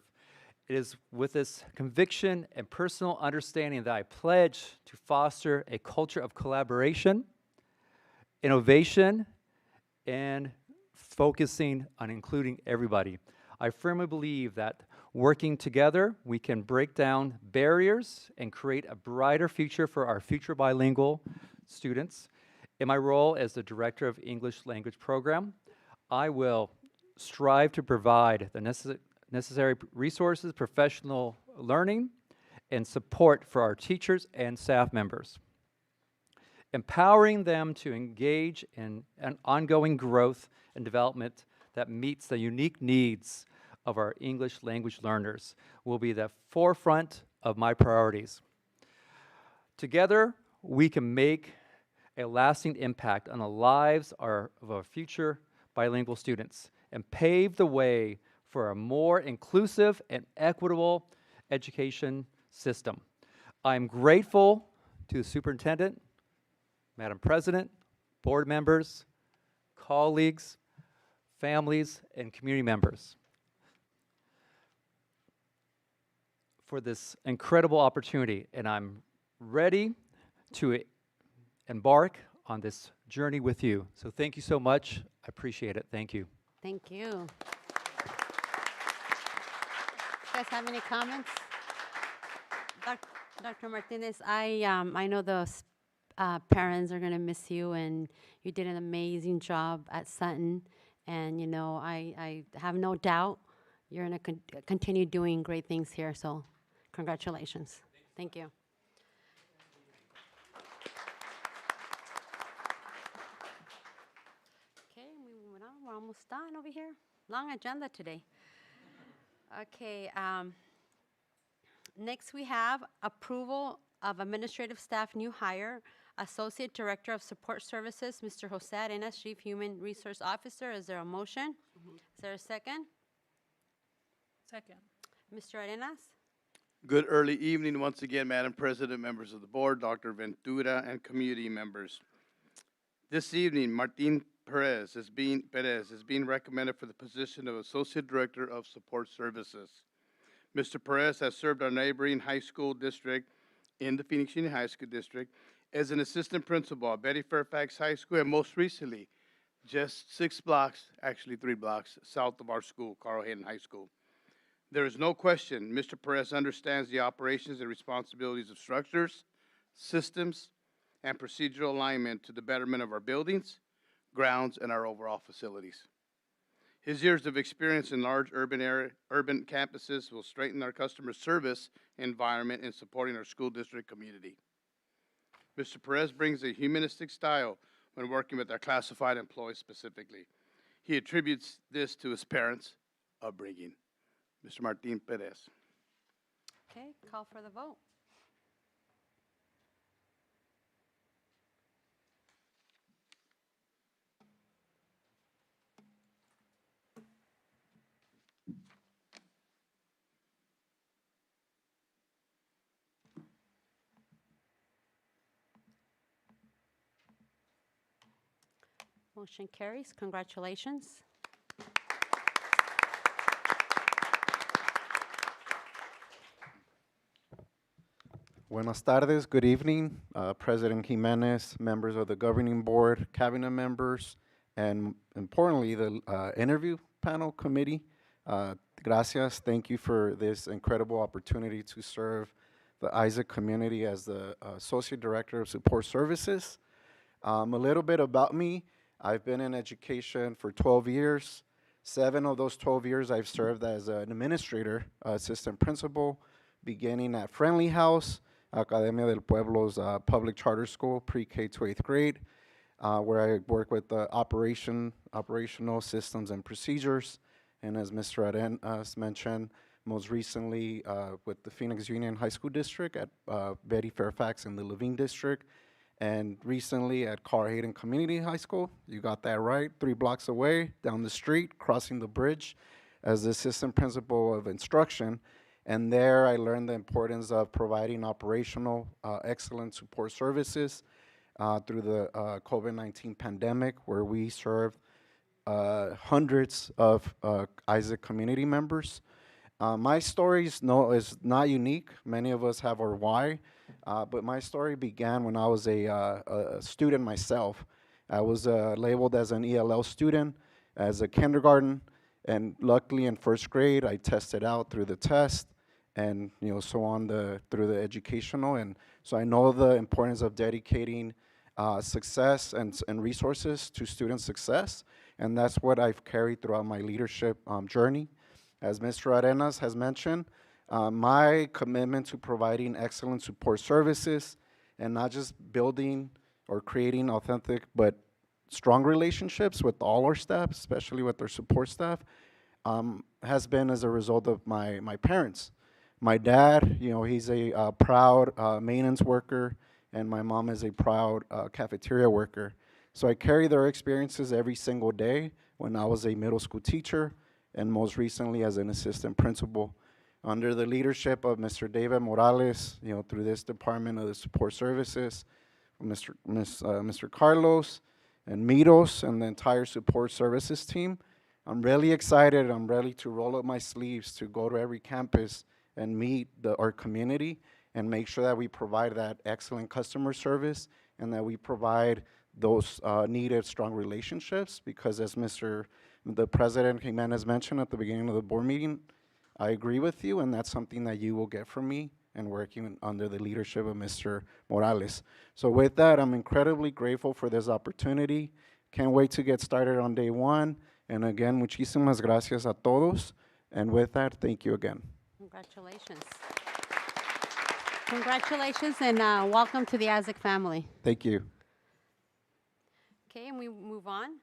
It is with this conviction and personal understanding that I pledge to foster a culture of collaboration, innovation, and focusing on including everybody. I firmly believe that working together, we can break down barriers and create a brighter future for our future bilingual students. In my role as the Director of English Language Program, I will strive to provide the necessary resources, professional learning, and support for our teachers and staff members, empowering them to engage in an ongoing growth and development that meets the unique needs of our English language learners will be the forefront of my priorities. Together, we can make a lasting impact on the lives of our future bilingual students and pave the way for a more inclusive and equitable education system. I'm grateful to the superintendent, Madam President, board members, colleagues, families, and community members for this incredible opportunity, and I'm ready to embark on this journey with you. So thank you so much. I appreciate it. Thank you. Thank you. You guys have any comments? Dr. Martinez, I know the parents are going to miss you, and you did an amazing job at Sutton. And, you know, I have no doubt you're going to continue doing great things here. So congratulations. Thank you. almost done over here. Long agenda today. Okay, next we have approval of administrative staff new hire, Associate Director of Support Services, Mr. Jose Arenas, Chief Human Resource Officer. Is there a motion? Is there a second? Second. Mr. Arenas? Good early evening once again, Madam President, members of the board, Dr. Ventura, and community members. This evening, Martin Perez is being recommended for the position of Associate Director of Support Services. Mr. Perez has served our neighboring high school district in the Phoenix Union High School District as an assistant principal at Betty Fairfax High School, and most recently, just 6 blocks, actually 3 blocks, south of our school, Carl Hayden High School. There is no question Mr. Perez understands the operations and responsibilities of structures, systems, and procedural alignment to the betterment of our buildings, grounds, and our overall facilities. His years of experience in large urban campuses will strengthen our customer service environment in supporting our school district community. Mr. Perez brings a humanistic style when working with our classified employees specifically. He attributes this to his parents' upbringing. Mr. Martin Perez. Okay, call for the vote. Motion carries. Congratulations. Buenas tardes, good evening, President Jimenez, members of the governing board, cabinet members, and importantly, the interview panel committee. Gracias, thank you for this incredible opportunity to serve the Isaac community as the Associate Director of Support Services. A little bit about me. I've been in education for 12 years. 7 of those 12 years I've served as an administrator, assistant principal, beginning at Friendly House, Academia del Pueblo's public charter school, pre-K to 8th grade, where I work with the operational systems and procedures. And as Mr. Arenas mentioned, most recently with the Phoenix Union High School District at Betty Fairfax in the Levine District, and recently at Carl Hayden Community High School. You got that right, 3 blocks away, down the street, crossing the bridge, as the assistant principal of instruction. And there I learned the importance of providing operational excellent support services through the COVID-19 pandemic, where we served hundreds of Isaac community members. My story is not unique. Many of us have our why, but my story began when I was a student myself. I was labeled as an ELL student, as a kindergarten, and luckily in 1st grade I tested out through the test, and so on through the educational, and so I know the importance of dedicating success and resources to student success, and that's what I've carried throughout my leadership journey. As Mr. Arenas has mentioned, my commitment to providing excellent support services and not just building or creating authentic but strong relationships with all our staff, especially with our support staff, has been as a result of my parents. My dad, he's a proud maintenance worker, and my mom is a proud cafeteria worker. So I carry their experiences every single day when I was a middle school teacher, and most recently as an assistant principal. Under the leadership of Mr. David Morales, through this Department of the Support Services, Mr. Carlos and Miros and the entire support services team, I'm really excited. I'm ready to roll up my sleeves to go to every campus and meet our community and make sure that we provide that excellent customer service and that we provide those needed strong relationships, because as the President Jimenez mentioned at the beginning of the board meeting, I agree with you, and that's something that you will get from me and working under the leadership of Mr. Morales. So with that, I'm incredibly grateful for this opportunity. Can't wait to get started on day 1. And again, muchísimas gracias a todos. And with that, thank you again. Congratulations. Congratulations, and welcome to the Isaac family. Thank you. Okay, and we move on.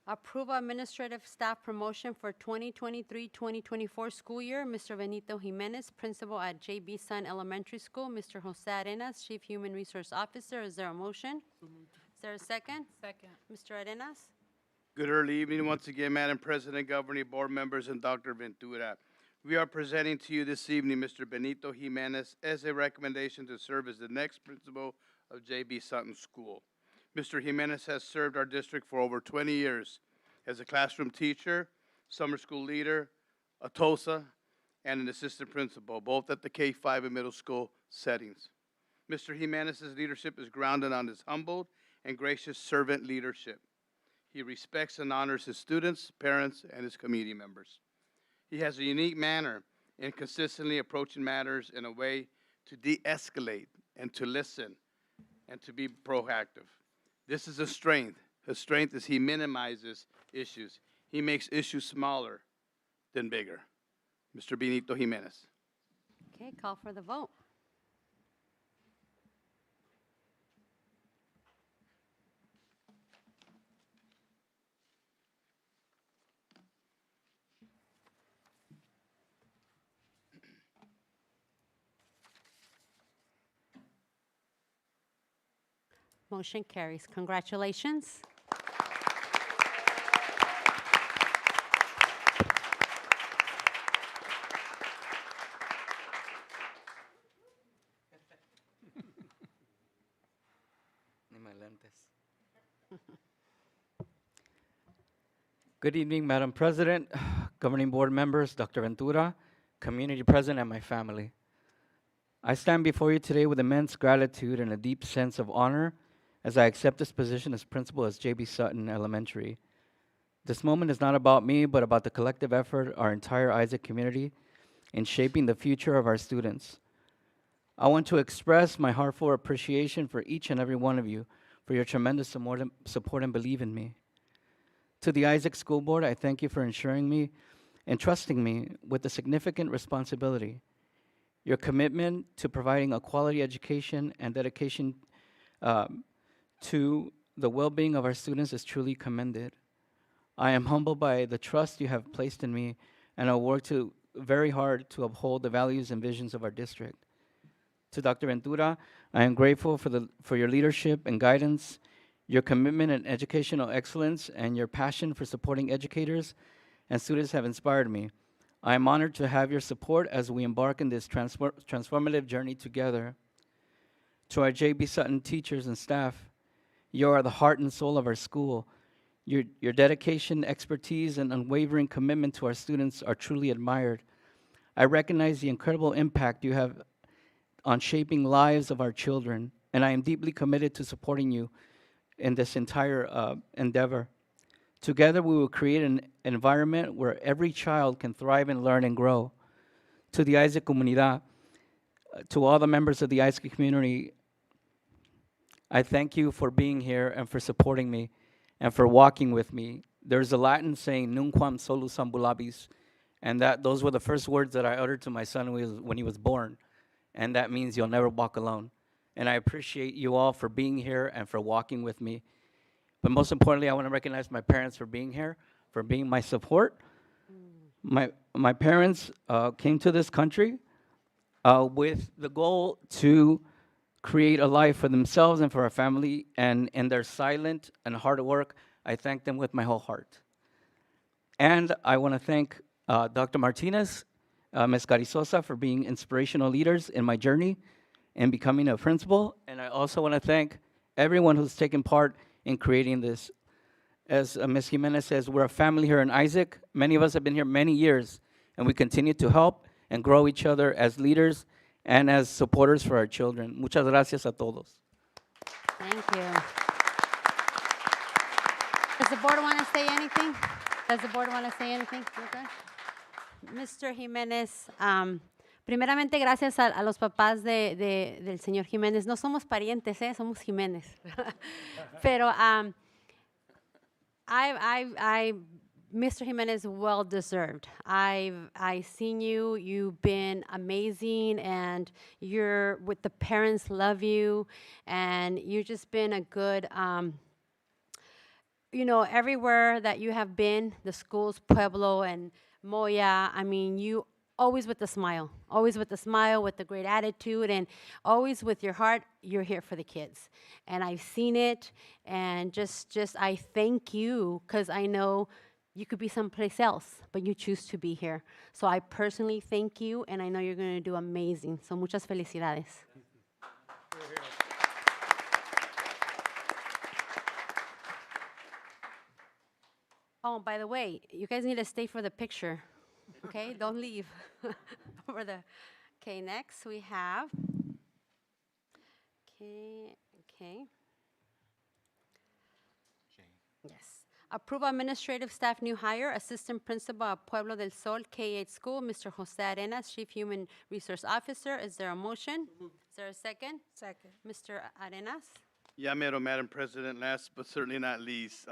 Approve administrative staff promotion for 2023-2024 school year. Mr. Benito Jimenez, principal at J.B. Sun Elementary School. Mr. Jose Arenas, Chief Human Resource Officer. Is there a motion? Is there a second? Second. Mr. Arenas? Good early evening once again, Madam President, governing board members, and Dr. Ventura. We are presenting to you this evening Mr. Benito Jimenez as a recommendation to serve as the next principal of J.B. Sutton School. Mr. Jimenez has served our district for over 20 years as a classroom teacher, summer school leader, a TOSA, and an assistant principal, both at the K-5 and middle school settings. Mr. Jimenez's leadership is grounded on his humble and gracious servant leadership. He respects and honors his students, parents, and his community members. He has a unique manner in consistently approaching matters in a way to de-escalate and to listen and to be proactive. This is a strength. His strength is he minimizes issues. He makes issues smaller than bigger. Mr. Benito Jimenez. Okay, call for the vote. Motion carries. Congratulations. Good evening, Madam President, governing board members, Dr. Ventura, community president, and my family. I stand before you today with immense gratitude and a deep sense of honor as I accept this position as principal at J.B. Sutton Elementary. This moment is not about me, but about the collective effort of our entire Isaac community in shaping the future of our students. I want to express my heartfelt appreciation for each and every one of you for your tremendous support and belief in me. To the Isaac School Board, I thank you for ensuring me and trusting me with a significant responsibility. Your commitment to providing a quality education and dedication to the well-being of our students is truly commended. I am humbled by the trust you have placed in me, and I'll work very hard to uphold the values and visions of our district. To Dr. Ventura, I am grateful for your leadership and guidance, your commitment in educational excellence, and your passion for supporting educators and students have inspired me. I am honored to have your support as we embark in this transformative journey together. To our J.B. Sutton teachers and staff, you are the heart and soul of our school. Your dedication, expertise, and unwavering commitment to our students are truly admired. I recognize the incredible impact you have on shaping lives of our children, and I am deeply committed to supporting you in this entire endeavor. Together, we will create an environment where every child can thrive and learn and grow. To the Isaac Comunidad, to all the members of the Isaac community, I thank you for being here and for supporting me and for walking with me. There's a Latin saying, "Nunquam solus ambulabis," and those were the first words that I uttered to my son when he was born, and that means you'll never walk alone. And I appreciate you all for being here and for walking with me. But most importantly, I want to recognize my parents for being here, for being my support. My parents came to this country with the goal to create a life for themselves and for our family, and in their silent and hard work, I thank them with my whole heart. And I want to thank Dr. Martinez, Ms. Carizosa for being inspirational leaders in my journey in becoming a principal, and I also want to thank everyone who's taken part in creating this. As Ms. Jimenez says, we're a family here in Isaac. Many of us have been here many years, and we continue to help and grow each other as leaders and as supporters for our children. Muchas gracias a todos. Thank you. Does the board want to say anything? Does the board want to say anything? Okay. Mr. Jimenez, primeramente gracias a los papás del señor Jiménez. No somos parientes, somos Jiménez. Pero Mr. Jimenez, well deserved. I've seen you. You've been amazing, and you're with the parents love you, and you've just been a good you know, everywhere that you have been, the schools, Pueblo and Moya, I mean, you always with a smile, with a great attitude, and always with your heart, you're here for the kids. And I've seen it, and just I thank you, because I know you could be someplace else, but you choose to be here. So I personally thank you, and I know you're going to do amazing. So muchas felicidades. Oh, by the way, you guys need to stay for the picture, okay? Don't leave. Okay, next we have, okay. Yes. Approve administrative staff new hire, assistant principal at Pueblo del Sol K-8 school, Mr. Jose Arenas, Chief Human Resource Officer. Is there a motion? Is there a second? Second. Mr. Arenas? Yeah, Madam President, last but certainly not least,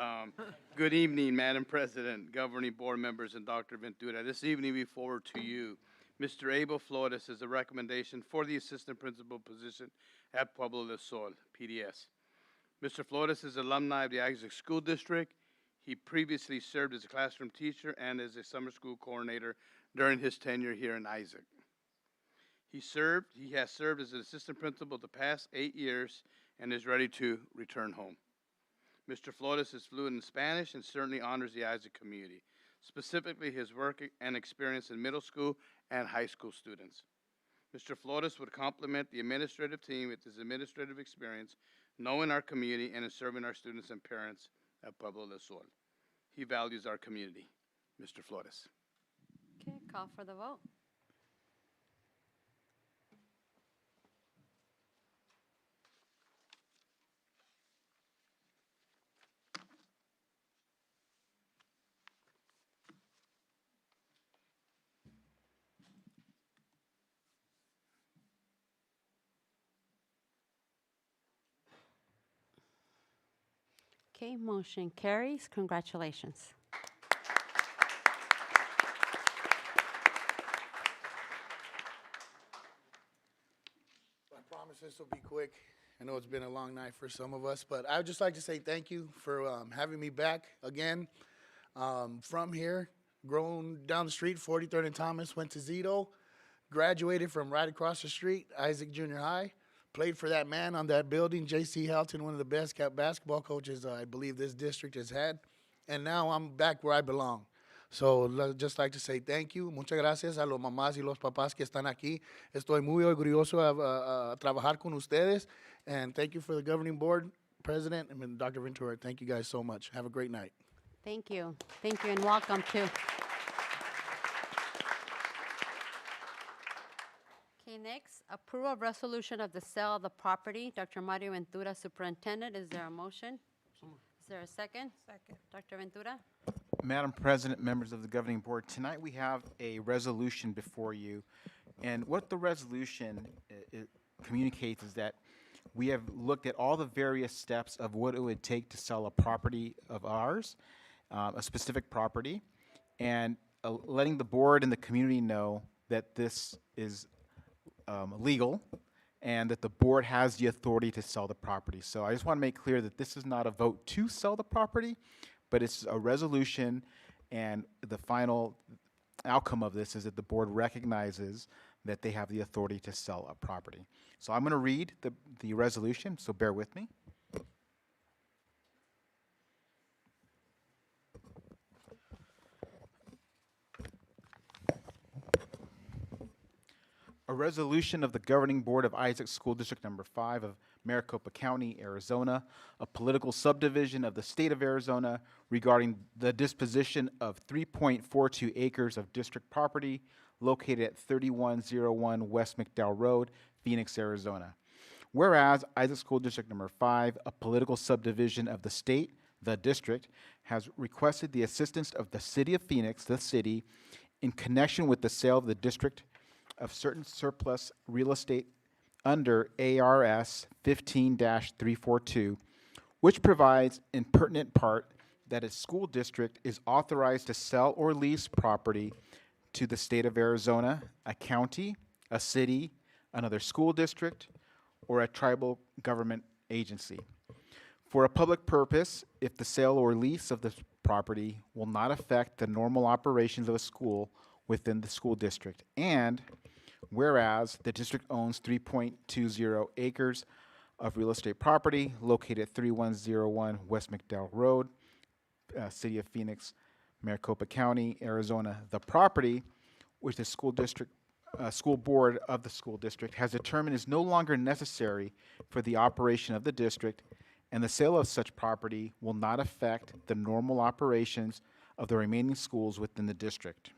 good evening, Madam President, governing board members, and Dr. Ventura. This evening we forward to you Mr. Abel Flores as a recommendation for the assistant principal position at Pueblo del Sol, PDS. Mr. Flores is alumni of the Isaac School District. He previously served as a classroom teacher and as a summer school coordinator during his tenure here in Isaac. He has served as an assistant principal the past 8 years and is ready to return home. Mr. Flores is fluent in Spanish and certainly honors the Isaac community, specifically his work and experience in middle school and high school students. Mr. Flores would complement the administrative team with his administrative experience, knowing our community and in serving our students and parents at Pueblo del Sol. He values our community. Mr. Flores. Okay, call for the vote. Okay, motion carries. Congratulations. I promise this will be quick. I know it's been a long night for some of us, but I would just like to say thank you for having me back again. From here, grown down the street, 43rd and Thomas, went to Zito, graduated from right across the street, Isaac Junior High. Played for that man on that building, J.C. Helton, one of the best basketball coaches I believe this district has had. And now I'm back where I belong. So I'd just like to say thank you. Muchas gracias a los mamás y los papás que están aquí. Estoy muy orgulloso a trabajar con ustedes. And thank you for the governing board, President, and Dr. Ventura. Thank you guys so much. Have a great night. Thank you. Thank you, and welcome too. Okay, next, approval of resolution of the sale of the property. Dr. Mario Ventura, Superintendent. Is there a motion? Is there a second? Second. Dr. Ventura? Madam President, members of the governing board, tonight we have a resolution before you. And what the resolution communicates is that we have looked at all the various steps of what it would take to sell a property of ours, a specific property, and letting the board and the community know that this is legal and that the board has the authority to sell the property. So I just want to make clear that this is not a vote to sell the property, but it's a resolution, and the final outcome of this is that the board recognizes that they have the authority to sell a property. So I'm going to read the resolution, so bear with me. A resolution of the Governing Board of Isaac School District Number 5 of Maricopa County, Arizona, a political subdivision of the state of Arizona regarding the disposition of 3.42 acres of district property located at 3101 West McDowell Road, Phoenix, Arizona. Whereas Isaac School District Number 5, a political subdivision of the state, the district, has requested the assistance of the city of Phoenix, the city, in connection with the sale of the district of certain surplus real estate under ARS 15-342, which provides in pertinent part that a school district is authorized to sell or lease property to the state of Arizona, a county, a city, another school district, or a tribal government agency. For a public purpose, if the sale or lease of the property will not affect the normal operations of a school within the school district. And whereas the district owns 3.20 acres of real estate property located at 3101 West McDowell Road, City of Phoenix, Maricopa County, Arizona. The property, which the school district, school board of the school district has determined is no longer necessary for the operation of the district, and the sale of such property will not affect the normal operations of the remaining schools within the district.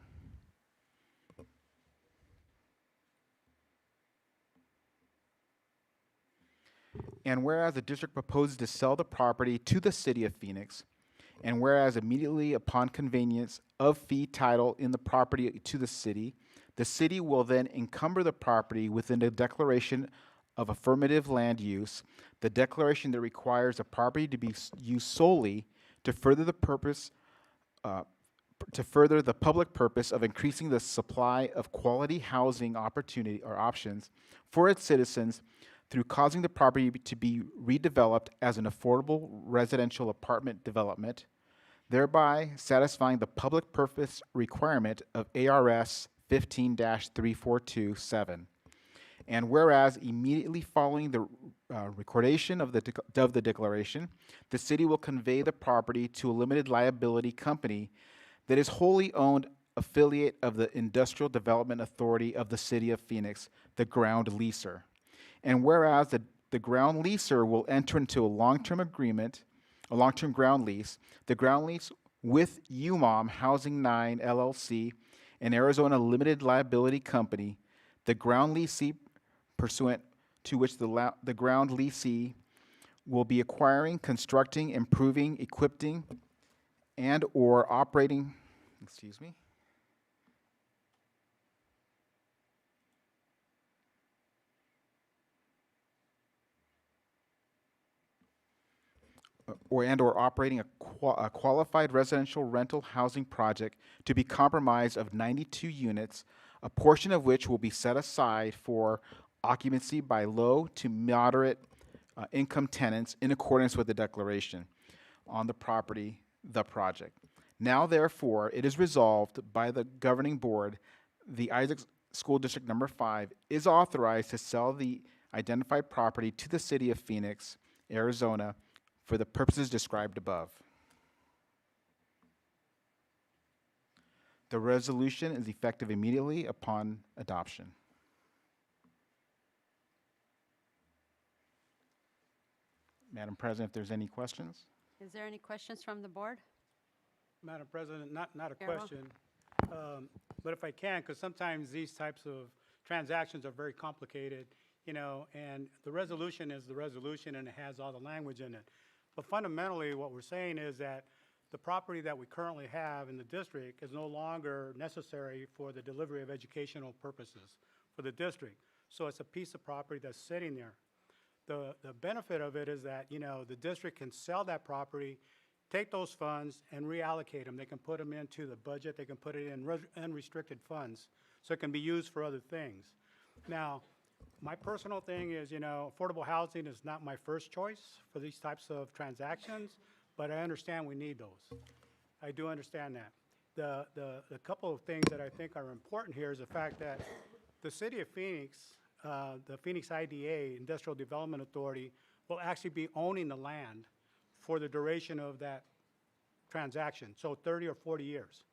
And whereas the district proposes to sell the property to the City of Phoenix, and whereas immediately upon conveyance of fee title in the property to the city will then encumber the property within a declaration of affirmative land use, the declaration that requires the property to be used solely to further the purpose, to further the public purpose of increasing the supply of quality housing opportunity or options for its citizens through causing the property to be redeveloped as an affordable residential apartment development, thereby satisfying the public purpose requirement of ARS 15-3427. And whereas immediately following the recordation of the declaration, the city will convey the property to a limited liability company that is wholly owned affiliate of the Industrial Development Authority of the City of Phoenix, the ground leaser. And whereas the ground leaser will enter into a long-term agreement, a long-term ground lease, the ground lease with UMOM Housing 9 LLC, an Arizona limited liability company, the ground leasee pursuant to which the ground leasee will be acquiring, constructing, improving, equipping, and or operating, or operating a qualified residential rental housing project to be comprised of 92 units, a portion of which will be set aside for occupancy by low to moderate income tenants in accordance with the declaration on the property, the project. Now, therefore, it is resolved by the governing board, the Isaac School District Number 5 is authorized to sell the identified property to the City of Phoenix, Arizona, for the purposes described above. The resolution is effective immediately upon adoption. Madam President, if there's any questions? Is there any questions from the board? Madam President, not a Carol? question, but if I can, because sometimes these types of transactions are very complicated, you know, and the resolution is the resolution and it has all the language in it. But fundamentally, what we're saying is that the property that we currently have in the district is no longer necessary for the delivery of educational purposes for the district. So it's a piece of property that's sitting there. The benefit of it is that, you know, the district can sell that property, take those funds and reallocate them. They can put them into the budget. They can put it in unrestricted funds, so it can be used for other things. Now, my personal thing is, you know, affordable housing is not my first choice for these types of transactions, but I understand we need those. I do understand that. The couple of things that I think are important here is the fact that the City of Phoenix, the Phoenix IDA, Industrial Development Authority, will actually be owning the land for the duration of that transaction, so 30 or 40 years.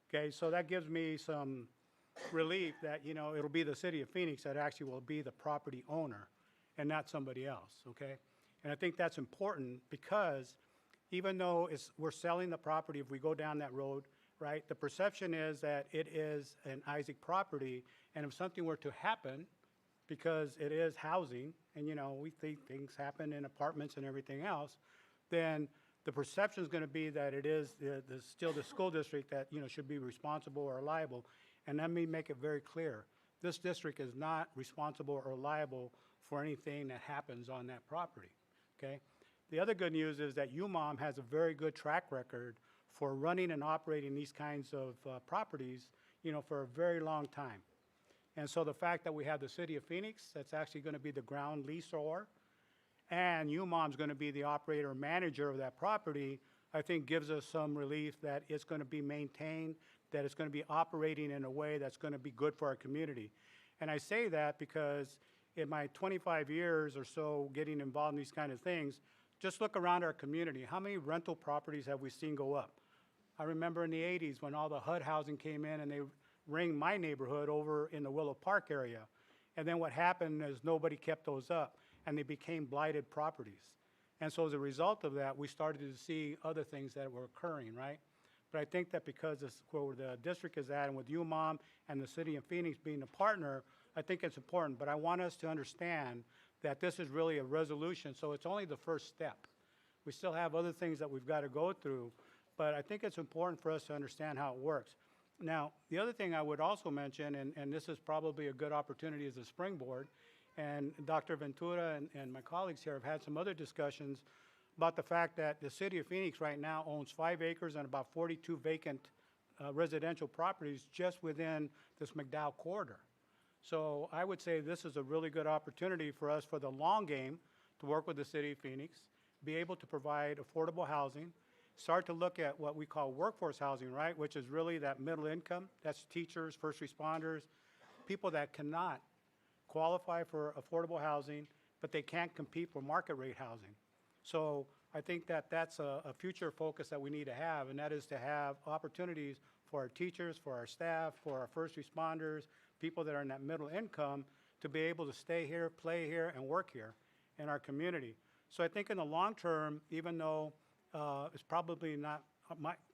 Okay, so that gives me some relief that, you know, it'll be the City of Phoenix that actually will be the property owner and not somebody else, okay? And I think that's important because even though we're selling the property, if we go down that road, right, the perception is that it is an Isaac property, and if something were to happen, because it is housing, and, you know, we think things happen in apartments and everything else, then the perception is going to be that it is still the school district that, you know, should be responsible or liable. And let me make it very clear. This district is not responsible or liable for anything that happens on that property, okay? The other good news is that UMOM has a very good track record for running and operating these kinds of properties, you know, for a very long time. And so the fact that we have the City of Phoenix that's actually going to be the ground leaseor, and UMOM's going to be the operator manager of that property, I think gives us some relief that it's going to be maintained, that it's going to be operating in a way that's going to be good for our community. And I say that because in my 25 years or so getting involved in these kind of things, just look around our community. How many rental properties have we seen go up? I remember in the 80s when all the HUD housing came in and they ringed my neighborhood over in the Willow Park area. And then what happened is nobody kept those up and they became blighted properties. And so as a result of that, we started to see other things that were occurring, right? But I think that because this, where the district is at and with UMOM and the city of Phoenix being a partner, I think it's important. But I want us to understand that this is really a resolution, so it's only the first step. We still have other things that we've got to go through, but I think it's important for us to understand how it works. Now, the other thing I would also mention, and this is probably a good opportunity as a springboard, and Dr. Ventura and my colleagues here have had some other discussions about the fact that the city of Phoenix right now owns 5 acres and about 42 vacant residential properties just within this McDowell corridor. So I would say this is a really good opportunity for us for the long game to work with the city of Phoenix, be able to provide affordable housing, start to look at what we call workforce housing, right, which is really that middle income. That's teachers, first responders, people that cannot qualify for affordable housing, but they can't compete for market rate housing. So I think that that's a future focus that we need to have, and that is to have opportunities for our teachers, for our staff, for our first responders, people that are in that middle income to be able to stay here, play here, and work here in our community. So I think in the long term, even though it's probably not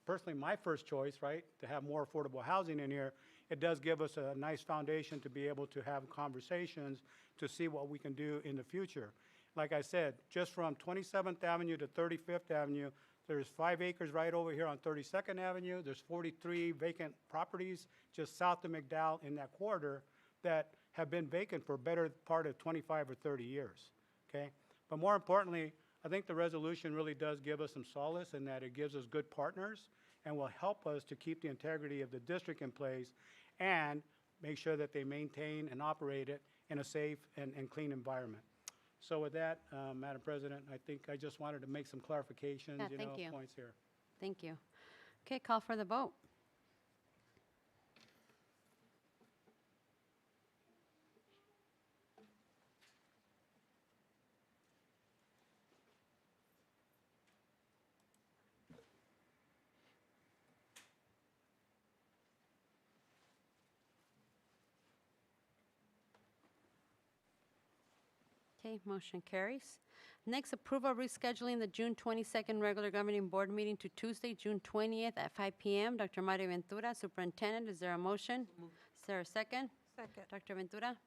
personally my first choice, right, to have more affordable housing in here, it does give us a nice foundation to be able to have conversations to see what we can do in the future. Like I said, just from 27th Avenue to 35th Avenue, there's 5 acres right over here on 32nd Avenue. There's 43 vacant properties just south of McDowell in that corridor that have been vacant for a better part of 25 or 30 years, okay? But more importantly, I think the resolution really does give us some solace in that it gives us good partners and will help us to keep the integrity of the district in place and make sure that they maintain and operate it in a safe and clean environment. So with that, Madam President, I think I just wanted to make some clarifications, Yeah, thank you. points here. Thank you. Okay, call for the vote. Okay, motion carries. Next, approval of rescheduling the June 22nd regular governing board meeting to Tuesday, June 20th at 5 p.m. Dr. Mario Ventura, Superintendent, is there a motion? Is there a second? Second. Dr. Ventura?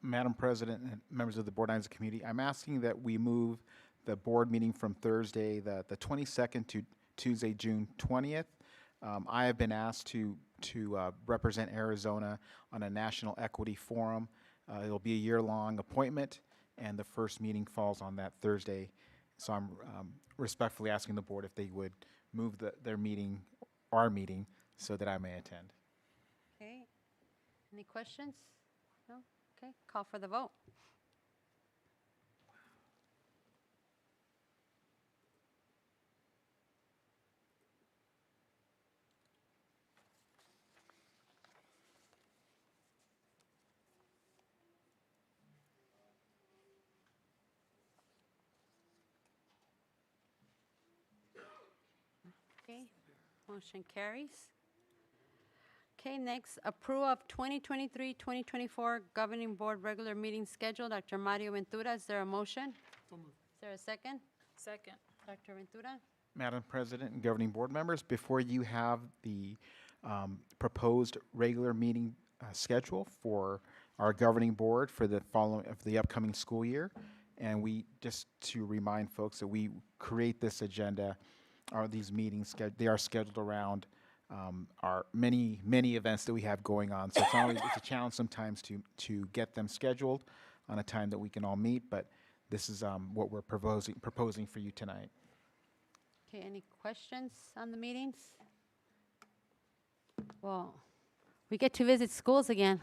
Madam President and members of the Board and Isaac Committee, I'm asking that we move the board meeting from Thursday, the 22nd, to Tuesday, June 20th. I have been asked to represent Arizona on a National Equity Forum. It'll be a year-long appointment, and the first meeting falls on that Thursday. So I'm respectfully asking the board if they would move their meeting, our meeting, so that I may attend. Okay. Any questions? No? Okay, call for the vote. Okay, motion carries. Okay, next, approval of 2023-2024 Governing Board regular meeting schedule. Dr. Mario Ventura, is there a motion? Is there a second? Second. Dr. Ventura? Madam President and governing board members, before you have the proposed regular meeting schedule for our governing board for the upcoming school year. And we, just to remind folks that we create this agenda, or these meetings, they are scheduled around our many events that we have going on. So it's a challenge sometimes to get them scheduled on a time that we can all meet, but this is what we're proposing for you tonight. Okay, any questions on the meetings? Well, we get to visit schools again,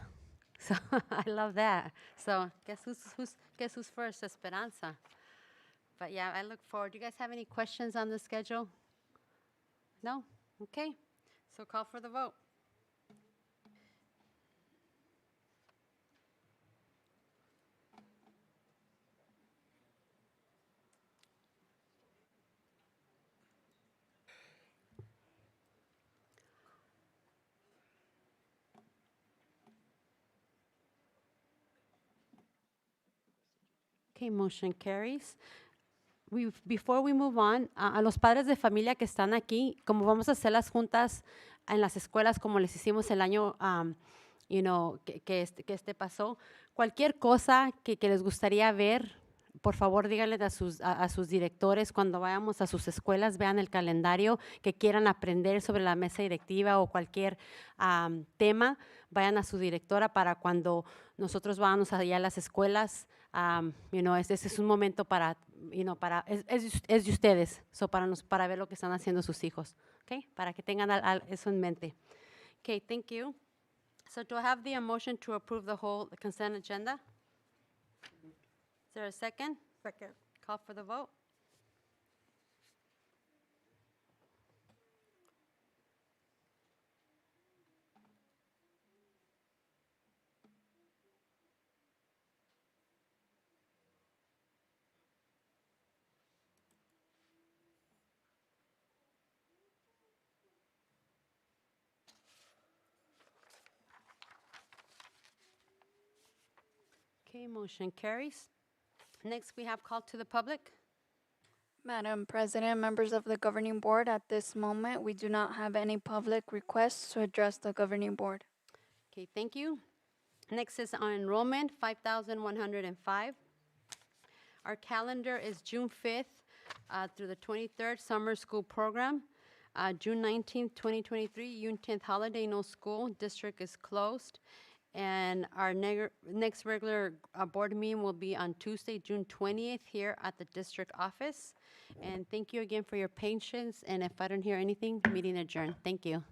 so I love that. So guess who's first? Esperanza. But yeah, I look forward. Do you guys have any questions on the schedule? No? Okay. So call for the vote. Okay, motion carries. Before we move on, a los padres de familia que están aquí, como vamos a hacer las juntas en las escuelas como les hicimos el año, que pasó, cualquier cosa que les gustaría ver, por favor díganle a sus directores cuando vayamos a sus escuelas, vean el calendario que quieran aprender sobre la mesa directiva o cualquier tema, vayan a su directora para cuando nosotros vamos allá a las escuelas. Este es un momento para, es de ustedes, para ver lo que están haciendo sus hijos, okay? Para que tengan eso en mente. Okay, thank you. So do I have the motion to approve the whole consent agenda? Is there a second? Second. Call for the vote. Okay, motion carries. Next, we have call to the public. Madam President, members of the governing board, at this moment, we do not have any public requests to address the governing board. Okay, thank you. Next is on enrollment, 5,105. Our calendar is June 5th through the 23rd, summer school program. June 19th, 2023, June 10th holiday, no school, district is closed. And our next regular board meeting will be on Tuesday, June 20th, here at the district office. And thank you again for your patience. And if I don't hear anything, meeting adjourned. Thank you.